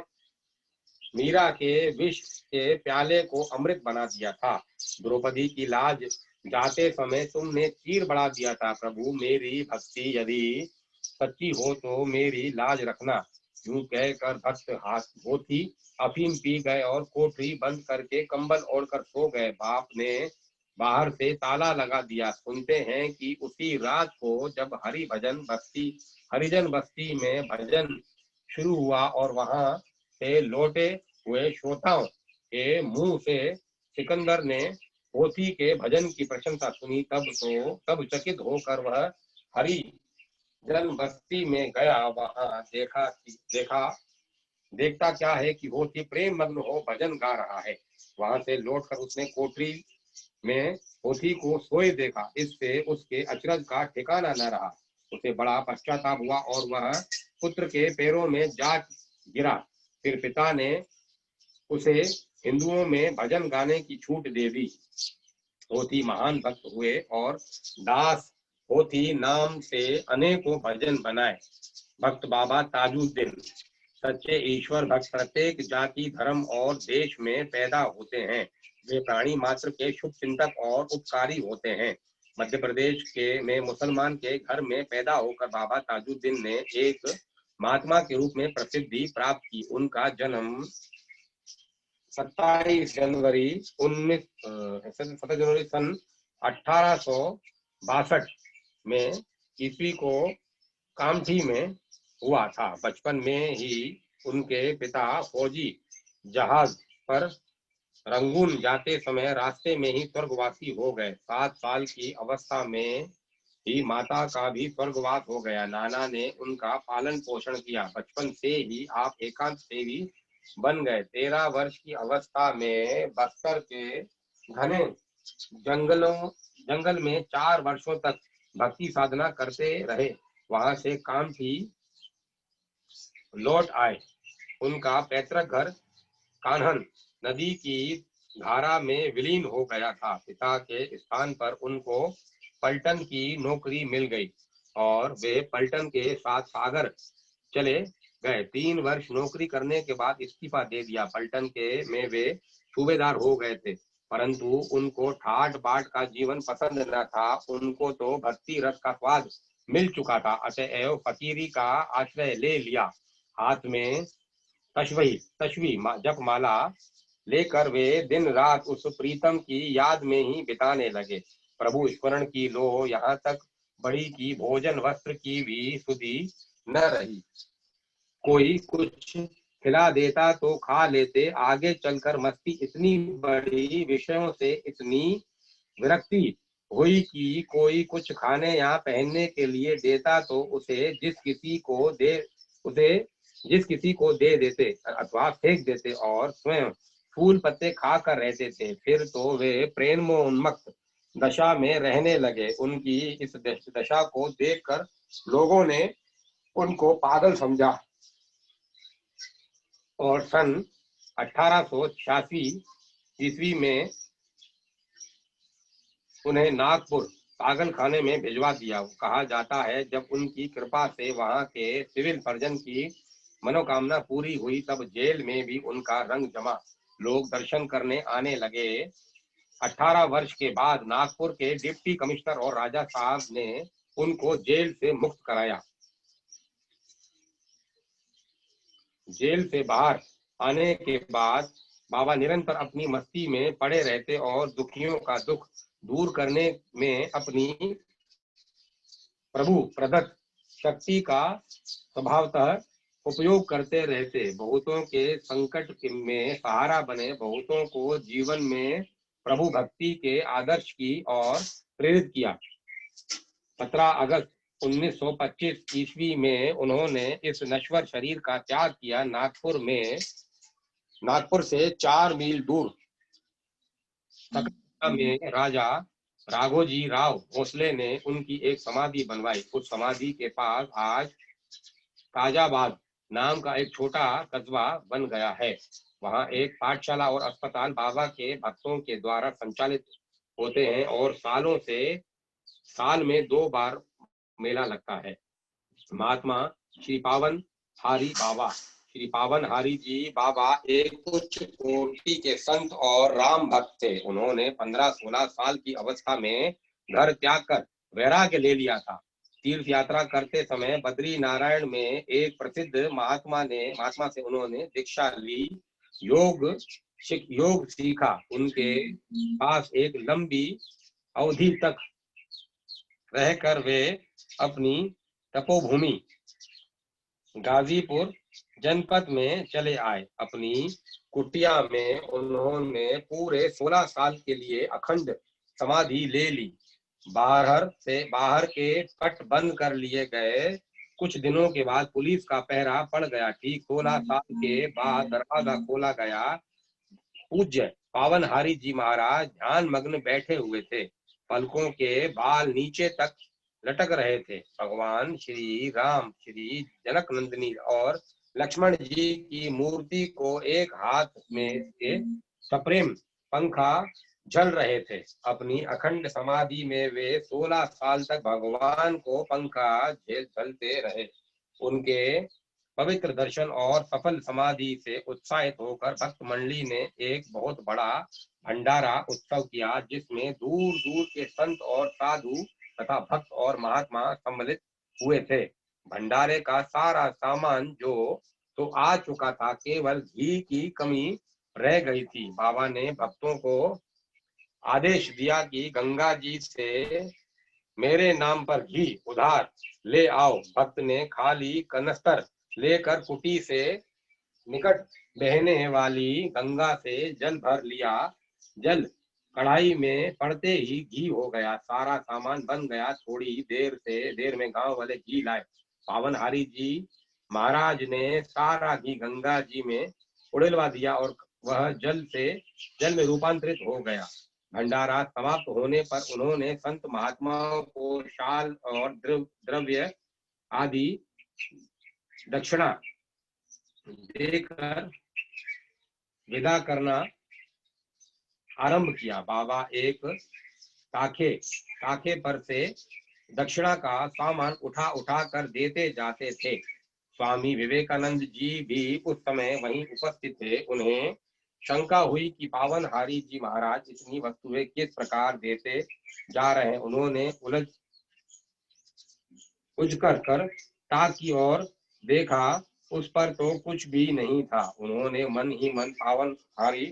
मीरा के विष के प्याले को अमृत बना दिया था। द्रौपदी की लाज जाते समय तुमने तीर बढ़ा दिया था। प्रभु, मेरी भक्ति यदि सच्ची हो तो मेरी लाज रखना। यूं कहकर भक्त हाथ होती अफीम पी गए और कोठरी बंद करके कंबल ओढ़कर सो गए। बाप ने बाहर से ताला लगा दिया। सुनते हैं कि उसी रात को जब हरिजन बस्ती में भजन शुरू हुआ और वहां से लौटे हुए श्रोताओं के मुंह से सिकंदर ने पोथी के भजन की प्रशंसा सुनी, तब चकित होकर वह हरि जन बस्ती में गया। वहां देखता क्या है कि होती प्रेम मग्न हो भजन गा रहा है। वहां से लौटकर उसने कोठरी में पोथी को सोए देखा। इससे उसके अचरज का ठिकाना न रहा। उसे बड़ा पश्चाताप हुआ और वह पुत्र के पैरों में जा गिरा। फिर पिता ने उसे हिंदुओं में भजन गाने की छूट दे दी। होती महान भक्त हुए और दास होती नाम से अनेकों भजन बनाए। भक्त बाबा ताजुद्दीन, सच्चे ईश्वर भक्त प्रत्येक जाति, धर्म और देश में पैदा होते हैं। वे प्राणी मात्र के शुभ चिंतक और उपकारी होते हैं। मध्य प्रदेश के में मुसलमान के घर में पैदा होकर बाबा ताजुद्दीन ने एक महात्मा के रूप में प्रसिद्धि प्राप्त की। उनका जन्म 27 जनवरी 17 जनवरी सन 1862 में ईस्वी को कामठी में हुआ था। बचपन में ही उनके पिता फौजी जहाज पर रंगून जाते समय रास्ते में ही स्वर्गवासी हो गए। 7 साल की अवस्था में ही माता का भी स्वर्गवास हो गया। नाना ने उनका पालन पोषण किया। बचपन से ही आप एकांत सेवी बन गए। 13 वर्ष की अवस्था में बस्तर के घने जंगल में 4 वर्षों तक भक्ति साधना करते रहे। वहां से कामठी लौट आए। उनका पैतृक घर कान्हन नदी की धारा में विलीन हो गया था। पिता के स्थान पर उनको पलटन की नौकरी मिल गई और वे पलटन के साथ सागर चले गए। 3 वर्ष नौकरी करने के बाद इस्तीफा दे दिया। पलटन के में वे सूबेदार हो गए थे, परंतु उनको ठाट बाट का जीवन पसंद न था। उनको तो भक्ति रस का स्वाद मिल चुका था, अतएव फकीरी का आश्रय ले लिया। हाथ में तशवी जप माला लेकर वे दिन रात उस प्रीतम की याद में ही बिताने लगे। प्रभु स्मरण की लो यहाँ तक बढ़ी कि भोजन वस्त्र की भी सुधि न रही। कोई कुछ खिला देता तो खा लेते। आगे चलकर मस्ती इतनी बड़ी, विषयों से इतनी विरक्ति हुई कि कोई कुछ खाने या पहनने के लिए देता तो उसे जिस किसी को दे देते अथवा फेंक देते और स्वयं फूल पत्ते खाकर रहते थे। फिर तो वे प्रेमोन्मत्त दशा में रहने लगे। उनकी इस दशा को देखकर लोगों ने उनको पागल समझा और सन 1886 ईस्वी में उन्हें नागपुर पागल खाने में भिजवा दिया। कहा जाता है जब उनकी कृपा से वहां के सिविल सर्जन की मनोकामना पूरी हुई, तब जेल में भी उनका रंग जमा। लोग दर्शन करने आने लगे। 18 वर्ष के बाद नागपुर के डिप्टी कमिश्नर और राजा साहब ने उनको जेल से मुक्त कराया। जेल से बाहर आने के बाद बाबा निरंतर अपनी मस्ती में पड़े रहते और दुखियों का दुख दूर करने में अपनी प्रभु प्रदत्त शक्ति का स्वभावतः उपयोग करते रहते। बहुतों के संकट में सहारा बने, बहुतों को जीवन में प्रभु भक्ति के आदर्श की ओर प्रेरित किया। 17 अगस्त 1925 ईस्वी में उन्होंने इस नश्वर शरीर का त्याग किया। नागपुर से 4 मील दूर सकरा में राजा राघोजी राव भोसले ने उनकी एक समाधि बनवाई। उस समाधि के पास आज ताजाबाद नाम का एक छोटा कस्बा बन गया है। वहाँ एक पाठशाला और अस्पताल बाबा के भक्तों के द्वारा संचालित होते हैं और साल में 2 बार मेला लगता है। महात्मा श्री पावन हारी जी बाबा एक उच्च कोटि के संत और राम भक्त थे। उन्होंने 15-16 साल की अवस्था में घर त्याग कर वैराग्य ले लिया था। तीर्थ यात्रा करते समय बद्री नारायण में एक प्रसिद्ध महात्मा से उन्होंने दीक्षा ली, योग सीखा। उनके पास एक लंबी अवधि तक रहकर वे अपनी तपोभूमि गाजीपुर जनपद में चले आए। अपनी कुटिया में उन्होंने पूरे 16 साल के लिए अखंड समाधि ले ली। बाहर के पट बंद कर लिए गए। कुछ दिनों के बाद पुलिस का पहरा पड़ गया। ठीक 16 साल के बाद दरवाजा खोला गया। पूज्य पावन हारी जी महाराज ध्यान मग्न बैठे हुए थे। पलकों के बाल नीचे तक लटक रहे थे। भगवान श्री राम, श्री जनक नंदिनी और लक्ष्मण जी की मूर्ति को एक हाथ में से सप्रेम पंखा झल रहे थे। अपनी अखंड समाधि में वे 16 साल तक भगवान को पंखा झलते रहे। उनके पवित्र दर्शन और सफल समाधि से उत्साहित होकर भक्त मंडली ने एक बहुत बड़ा भंडारा उत्सव किया, जिसमें दूर दूर के संत और साधु तथा भक्त और महात्मा सम्मिलित हुए थे। भंडारे का सारा सामान जो तो आ चुका था, केवल घी की कमी रह गई थी। बाबा ने भक्तों को आदेश दिया कि गंगा जी से मेरे नाम पर घी उधार ले आओ। भक्त ने खाली कनस्तर लेकर कुटी से निकट बहने वाली गंगा से जल भर लिया। जल कढ़ाई में पड़ते ही घी हो गया। सारा सामान बन गया। थोड़ी देर में गांव वाले घी लाए। पावन हारी जी महाराज ने सारा घी गंगा जी में उड़ेलवा दिया और वह जल में रूपांतरित हो गया। भंडारा समाप्त होने पर उन्होंने संत महात्माओं को शाल और द्रव्य आदि दक्षिणा देकर विदा करना आरंभ किया। बाबा एक ताखे पर से दक्षिणा का सामान उठा कर देते जाते थे। स्वामी विवेकानंद जी भी उस समय वहीं उपस्थित थे। उन्हें शंका हुई कि पावन हारी जी महाराज इतनी वस्तुएं किस प्रकार देते जा रहे हैं। उन्होंने उजकर ताक की ओर देखा। उस पर तो कुछ भी नहीं था। उन्होंने मन ही मन पावन हारी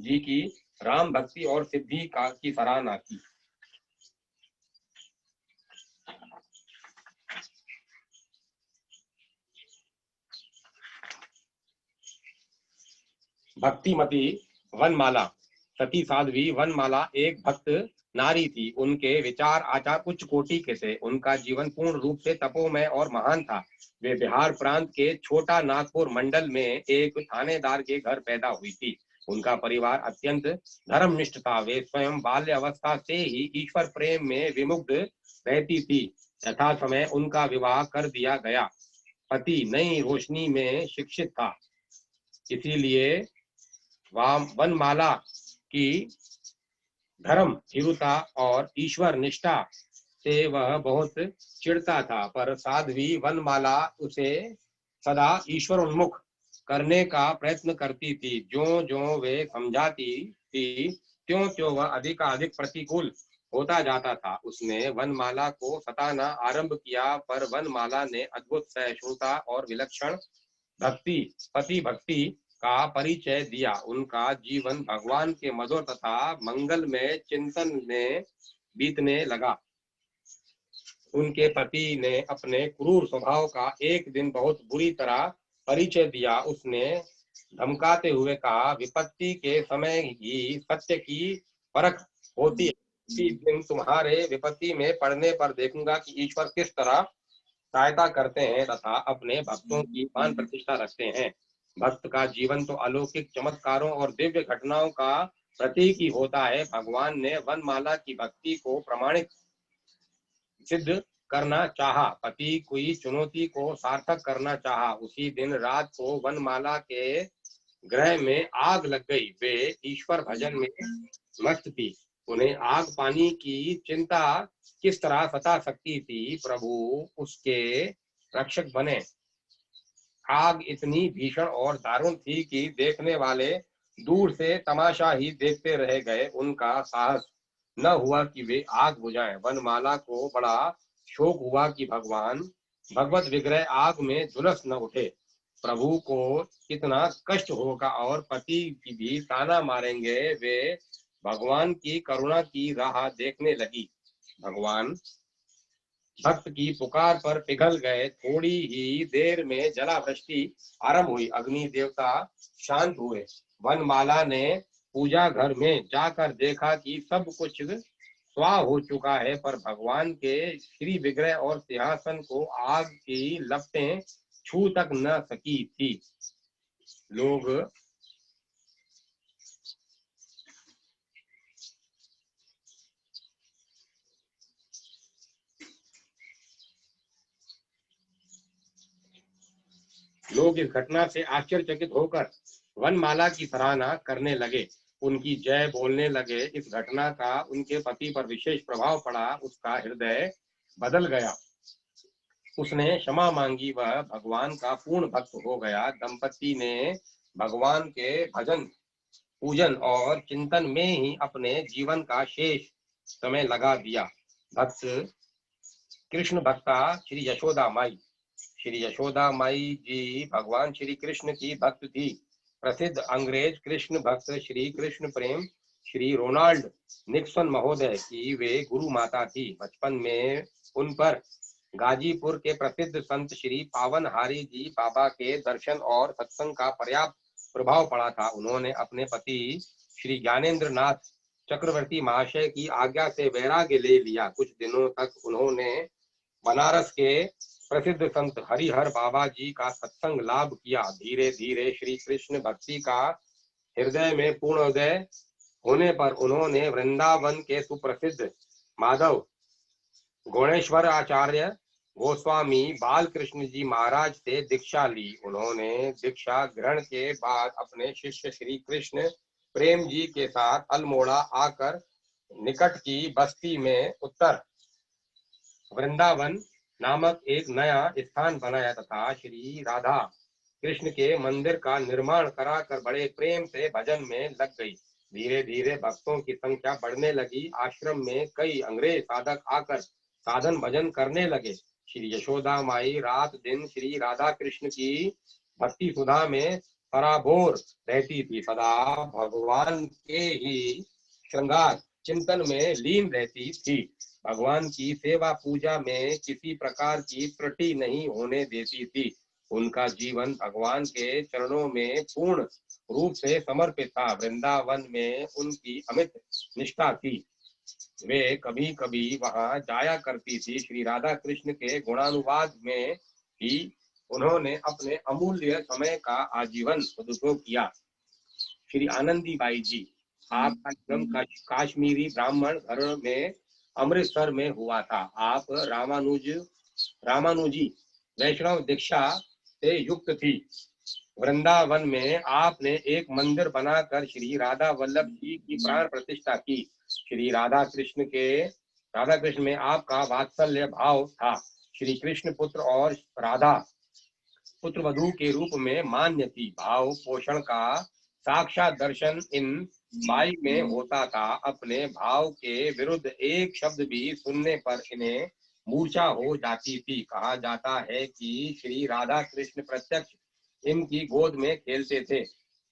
जी की राम भक्ति और सिद्धि की सराहना की। भक्तिमती वनमाला। सती साध्वी वनमाला एक भक्त नारी थी। उनके विचार आचार उच्च कोटि के थे। उनका जीवन पूर्ण रूप से तपोमय और महान था। वे बिहार प्रांत के छोटा नागपुर मंडल में एक थानेदार के घर पैदा हुई थी। उनका परिवार अत्यंत धर्मनिष्ठ था। वे स्वयं बाल्य अवस्था से ही ईश्वर प्रेम में विमुग्ध रहती थी। यथा समय उनका विवाह कर दिया गया। पति नई रोशनी में शिक्षित था, इसीलिए वनमाला की धर्म भीरुता और ईश्वर निष्ठा से वह बहुत चिढ़ता था। पर साध्वी वनमाला उसे सदा ईश्वर उन्मुख करने का प्रयत्न करती थी। जो जो वे समझाती थी, त्यों त्यों वह अधिकाधिक प्रतिकूल होता जाता था। उसने वनमाला को सताना आरंभ किया, पर वनमाला ने अद्भुत सहिष्णुता और विलक्षण पति भक्ति का परिचय दिया। उनका जीवन भगवान के मधुर तथा मंगलमय चिंतन में बीतने लगा। उनके पति ने अपने क्रूर स्वभाव का एक दिन बहुत बुरी तरह परिचय दिया। उसने धमकाते हुए कहा, विपत्ति के समय ही सत्य की परख होती है। इसी दिन तुम्हारे विपत्ति में पड़ने पर देखूंगा कि ईश्वर किस तरह सहायता करते हैं तथा अपने भक्तों की मान प्रतिष्ठा रखते हैं। भक्त का जीवन तो अलौकिक चमत्कारों और दिव्य घटनाओं का प्रतीक ही होता है। भगवान ने वनमाला की भक्ति को प्रमाणिक सिद्ध करना चाहा, पति की चुनौती को सार्थक करना चाहा। उसी दिन रात को वनमाला के गृह में आग लग गई। वे ईश्वर भजन में मस्त थी। उन्हें आग पानी की चिंता किस तरह सता सकती थी। प्रभु उसके रक्षक बने। आग इतनी भीषण और दारुण थी कि देखने वाले दूर से तमाशा ही देखते रह गए। उनका साहस न हुआ कि वे आग बुझाएं। वनमाला को बड़ा शोक हुआ कि भगवत विग्रह आग में झुलस न उठे। प्रभु को कितना कष्ट होगा और पति की भी ताना मारेंगे। वे भगवान की करुणा की राह देखने लगी। भगवान भक्त की पुकार पर पिघल गए। थोड़ी ही देर में जलावृष्टि आरंभ हुई। अग्नि देवता शांत हुए। वनमाला ने पूजा घर में जाकर देखा कि सब कुछ स्वाह हो चुका है, पर भगवान के श्री विग्रह और सिंहासन को आग की लपटें छू तक न सकी थी। लोग इस घटना से आश्चर्यचकित होकर वनमाला की सराहना करने लगे, उनकी जय बोलने लगे। इस घटना का उनके पति पर विशेष प्रभाव पड़ा। उसका हृदय बदल गया। उसने क्षमा मांगी। वह भगवान का पूर्ण भक्त हो गया। दंपति ने भगवान के भजन, पूजन और चिंतन में ही अपने जीवन का शेष समय लगा दिया। भक्त कृष्ण भक्ता श्री यशोदा माई। श्री यशोदा माई जी भगवान श्री कृष्ण की भक्त थी। प्रसिद्ध अंग्रेज कृष्ण भक्त श्री कृष्ण प्रेम श्री रोनाल्ड निक्सन महोदय की वे गुरु माता थी। बचपन में उन पर गाजीपुर के प्रसिद्ध संत श्री पावनहारी जी बाबा के दर्शन और सत्संग का पर्याप्त प्रभाव पड़ा था। उन्होंने अपने पति श्री ज्ञानेन्द्र नाथ चक्रवर्ती महाशय की आज्ञा से वैराग्य ले लिया। कुछ दिनों तक उन्होंने बनारस के प्रसिद्ध संत हरिहर बाबा जी का सत्संग लाभ किया। धीरे धीरे श्री कृष्ण भक्ति का हृदय में पूर्णोदय होने पर उन्होंने वृंदावन के सुप्रसिद्ध माधव गौणेश्वर आचार्य गोस्वामी बालकृष्ण जी महाराज से दीक्षा ली। उन्होंने दीक्षा ग्रहण के बाद अपने शिष्य श्री कृष्ण प्रेम जी के साथ अल्मोड़ा आकर निकट की बस्ती में उत्तर वृंदावन नामक एक नया स्थान बनाया तथा श्री राधा कृष्ण के मंदिर का निर्माण कराकर बड़े प्रेम से भजन में लग गई। धीरे धीरे भक्तों की संख्या बढ़ने लगी। आश्रम में कई अंग्रेज साधक आकर साधन भजन करने लगे। श्री यशोदा माई रात दिन श्री राधा कृष्ण की भक्ति सुधा में सराबोर रहती थी। सदा भगवान के ही श्रृंगार चिंतन में लीन रहती थी। भगवान की सेवा पूजा में किसी प्रकार की त्रुटि नहीं होने देती थी। उनका जीवन भगवान के चरणों में पूर्ण रूप से समर्पित था। वृंदावन में उनकी अमित निष्ठा थी। वे कभी कभी वहां जाया करती थी। श्री राधा कृष्ण के गुणानुवाद में ही उन्होंने अपने अमूल्य समय का आजीवन सदुपयोग किया। श्री आनंदी बाई जी, आपका जन्म काश्मीरी ब्राह्मण घर में अमृतसर में हुआ था। आप रामानुजी वैष्णव दीक्षा से युक्त थी। वृंदावन में आपने एक मंदिर बनाकर श्री राधा वल्लभ जी की प्राण प्रतिष्ठा की। श्री राधा कृष्ण में आपका वात्सल्य भाव था। श्री कृष्ण पुत्र और राधा पुत्र वधू के रूप में मान्य थी। भाव पोषण का साक्षात दर्शन इन बाई में होता था। अपने भाव के विरुद्ध एक शब्द भी सुनने पर इन्हें मूर्छा हो जाती थी। कहा जाता है कि श्री राधा कृष्ण प्रत्यक्ष इनकी गोद में खेलते थे।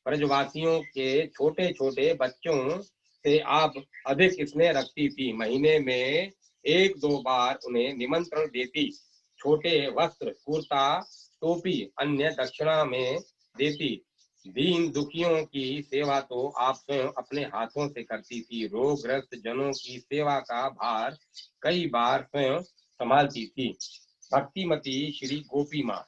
ब्रजवासियों के छोटे छोटे बच्चों से आप अधिक स्नेह रखती थी। महीने में एक दो बार उन्हें निमंत्रण देती। छोटे वस्त्र, कुर्ता, टोपी अन्य दक्षिणा में देती। दीन दुखियों की सेवा तो आप स्वयं अपने हाथों से करती थी। रोगग्रस्त जनों की सेवा का भार कई बार स्वयं संभालती थी। भक्तिमती श्री गोपी माँ।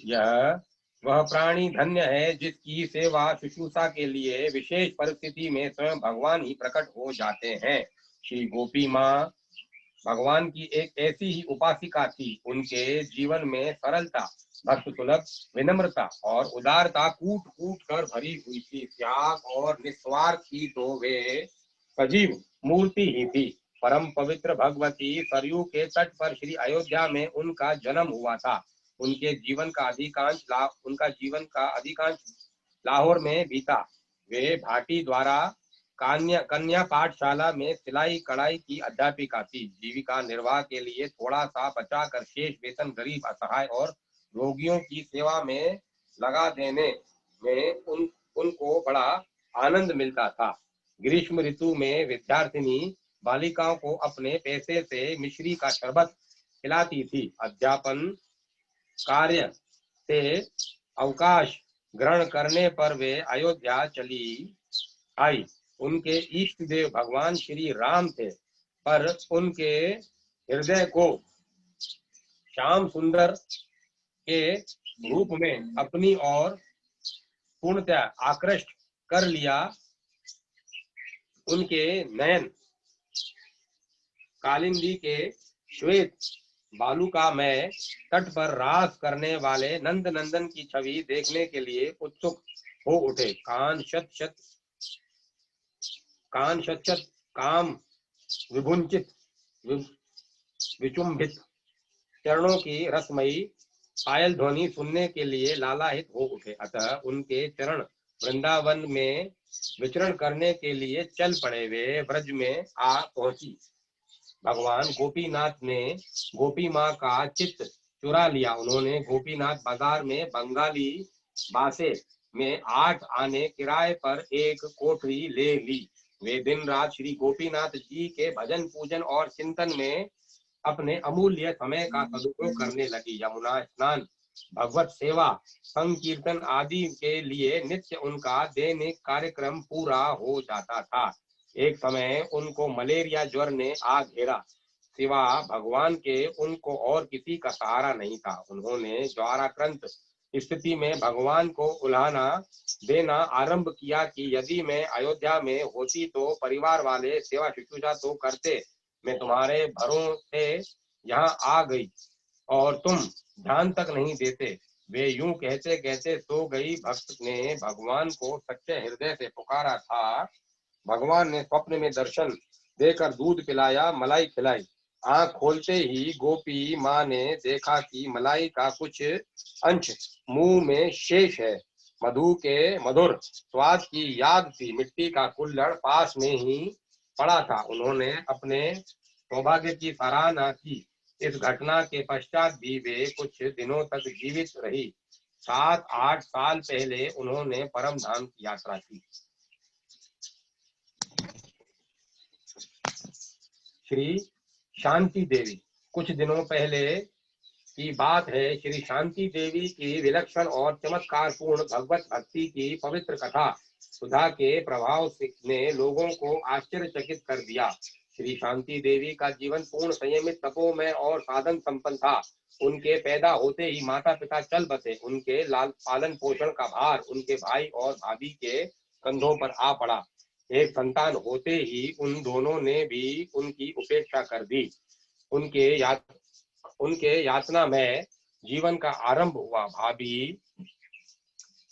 यह वह प्राणी धन्य है जिसकी सेवा शुश्रूषा के लिए विशेष परिस्थिति में स्वयं भगवान ही प्रकट हो जाते हैं। श्री गोपी माँ भगवान की एक ऐसी ही उपासिका थी। उनके जीवन में सरलता, भक्त सुलभ, विनम्रता और उदारता कूट कूट कर भरी हुई थी। त्याग और निस्वार्थ की तो वे सजीव मूर्ति ही थी। परम पवित्र भगवती सरयू के तट पर श्री अयोध्या में उनका जन्म हुआ था। उनका जीवन का अधिकांश लाहौर में बीता। वे भाटी द्वारा कन्या पाठशाला में सिलाई कढ़ाई की अध्यापिका थी। जीविका निर्वाह के लिए थोड़ा सा बचा कर शेष वेतन गरीब, असहाय और रोगियों की सेवा में लगा देने में उनको बड़ा आनंद मिलता था। ग्रीष्म ऋतु में विद्यार्थिनी बालिकाओं को अपने पैसे से मिश्री का शरबत खिलाती थी। अध्यापन कार्य से अवकाश ग्रहण करने पर वे अयोध्या चली आई। उनके इष्ट देव भगवान श्री राम थे, पर उनके हृदय को श्याम सुंदर के रूप में अपनी ओर पूर्णतः आकृष्ट कर लिया। उनके नयन कालिंदी के श्वेत बालुका में तट पर रास करने वाले नंद नंदन की छवि देखने के लिए उत्सुक हो उठे। कान शत शत काम विभुंचित विचुंबित चरणों की रसमयी पायल ध्वनि सुनने के लिए लालायित हो उठे। अतः उनके चरण वृंदावन में विचरण करने के लिए चल पड़े। वे ब्रज में आ पहुंची। भगवान गोपीनाथ ने गोपी माँ का चित्त चुरा लिया। उन्होंने गोपीनाथ बाजार में बंगाली बासे में 8 आने किराए पर एक कोठरी ले ली। वे दिन रात श्री गोपीनाथ जी के भजन पूजन और चिंतन में अपने अमूल्य समय का सदुपयोग करने लगी। यमुना स्नान, भगवत सेवा, संकीर्तन आदि के लिए नित्य उनका दैनिक कार्यक्रम पूरा हो जाता था। एक समय उनको मलेरिया ज्वर ने आ घेरा। सिवा भगवान के उनको और किसी का सहारा नहीं था। उन्होंने ज्वाराक्रांत स्थिति में भगवान को उल्हाना देना आरंभ किया कि यदि मैं अयोध्या में होती तो परिवार वाले सेवा शुश्रूषा तो करते। मैं तुम्हारे भरोसे यहाँ आ गई और तुम ध्यान तक नहीं देते। वे यूं कहते कहते सो गई। भक्त ने भगवान को सच्चे हृदय से पुकारा था। भगवान ने स्वप्न में दर्शन देकर दूध पिलाया, मलाई खिलाई। आंख खोलते ही गोपी माँ ने देखा कि मलाई का कुछ अंश मुंह में शेष है। मधु के मधुर स्वाद की याद थी। मिट्टी का कुल्हड़ पास में ही पड़ा था। उन्होंने अपने सौभाग्य की सराहना की। इस घटना के पश्चात भी वे कुछ दिनों तक जीवित रही। 7-8 साल पहले उन्होंने परम धाम की यात्रा की। श्री शांति देवी। कुछ दिनों पहले की बात है। श्री शांति देवी की विलक्षण और चमत्कारपूर्ण भगवत भक्ति की पवित्र कथा सुधा के प्रभाव ने लोगों को आश्चर्यचकित कर दिया। श्री शांति देवी का जीवन पूर्ण संयमित, तपोमय और साधन संपन्न था। उनके पैदा होते ही माता पिता चल बसे। उनके लाल पालन पोषण का भार उनके भाई और भाभी के कंधों पर आ पड़ा। एक संतान होते ही उन दोनों ने भी उनकी उपेक्षा कर दी। उनके यातना में जीवन का आरंभ हुआ। भाभी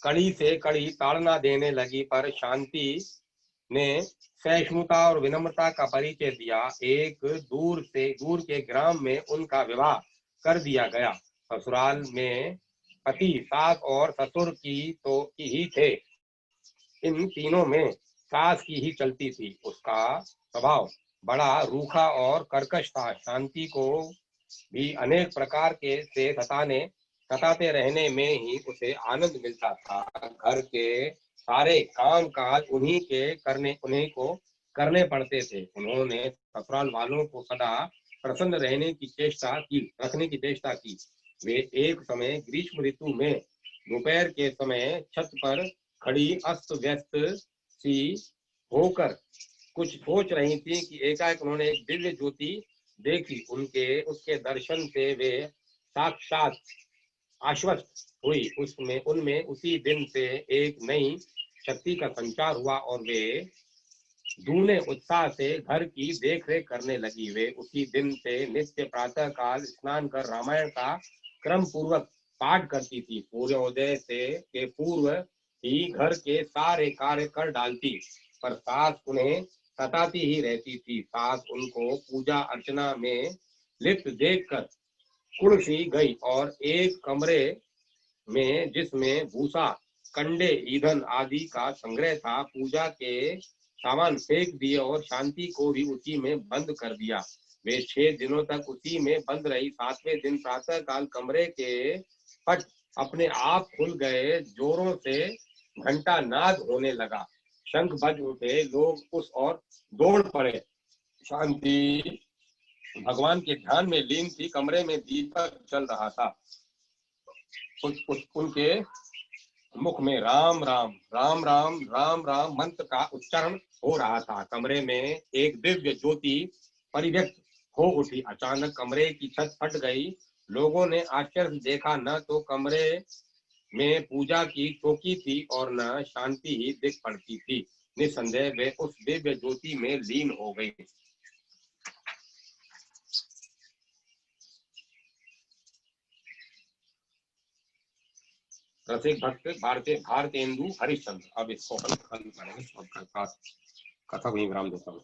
कड़ी से कड़ी ताड़ना देने लगी, पर शांति ने सहिष्णुता और विनम्रता का परिचय दिया। एक दूर के ग्राम में उनका विवाह कर दिया गया। ससुराल में पति, सास और ससुर की ही थे। इन तीनों में सास की ही चलती थी। उसका स्वभाव बड़ा रूखा और कर्कश था। शांति को भी अनेक प्रकार के से सताते रहने में ही उसे आनंद मिलता था। घर के सारे काम काज उन्हीं को करने पड़ते थे। उन्होंने ससुराल वालों को सदा प्रसन्न रखने की चेष्टा की। वे एक समय ग्रीष्म ऋतु में दोपहर के समय छत पर खड़ी अस्त व्यस्त सी होकर कुछ सोच रही थी कि एकाएक उन्होंने एक दिव्य ज्योति देखी। उसके दर्शन से वे साक्षात आश्वस्त हुई। उसमें उनमें उसी दिन से एक नई शक्ति का संचार हुआ और वे दूने उत्साह से घर की देखरेख करने लगी। वे उसी दिन से नित्य प्रातः काल स्नान कर रामायण का क्रम पूर्वक पाठ करती थी। सूर्योदय से के पूर्व ही घर के सारे कार्य कर डालती, पर सास उन्हें सताती ही रहती थी। सास उनको पूजा अर्चना में लिप्त देखकर कुड़ सी गई और एक कमरे में, जिसमें भूसा, कंडे, ईंधन आदि का संग्रह था, पूजा के सामान फेंक दिए और शांति को भी उसी में बंद कर दिया। वे 6 दिनों तक उसी में बंद रही। 7वें दिन प्रातः काल कमरे के पट अपने आप खुल गए, जोरों से घंटा नाद होने लगा, शंख बज उठे, लोग उस ओर दौड़ पड़े। शांति भगवान के ध्यान में लीन थी। कमरे में दीपक चल रहा था। उनके मुख में राम राम राम राम राम राम मंत्र का उच्चारण हो रहा था। कमरे में एक दिव्य ज्योति परिव्यक्त हो उठी। अचानक कमरे की छत फट गई। लोगों ने आश्चर्य से देखा, न तो कमरे में पूजा की चौकी थी और न शांति ही दिख पड़ती थी। निसंदेह वे उस दिव्य ज्योति में लीन हो गई। रसिक भक्त भारतेंदु हरिश्चंद्र। अब इसको हल करेंगे। कथा को ही विराम देता हूँ।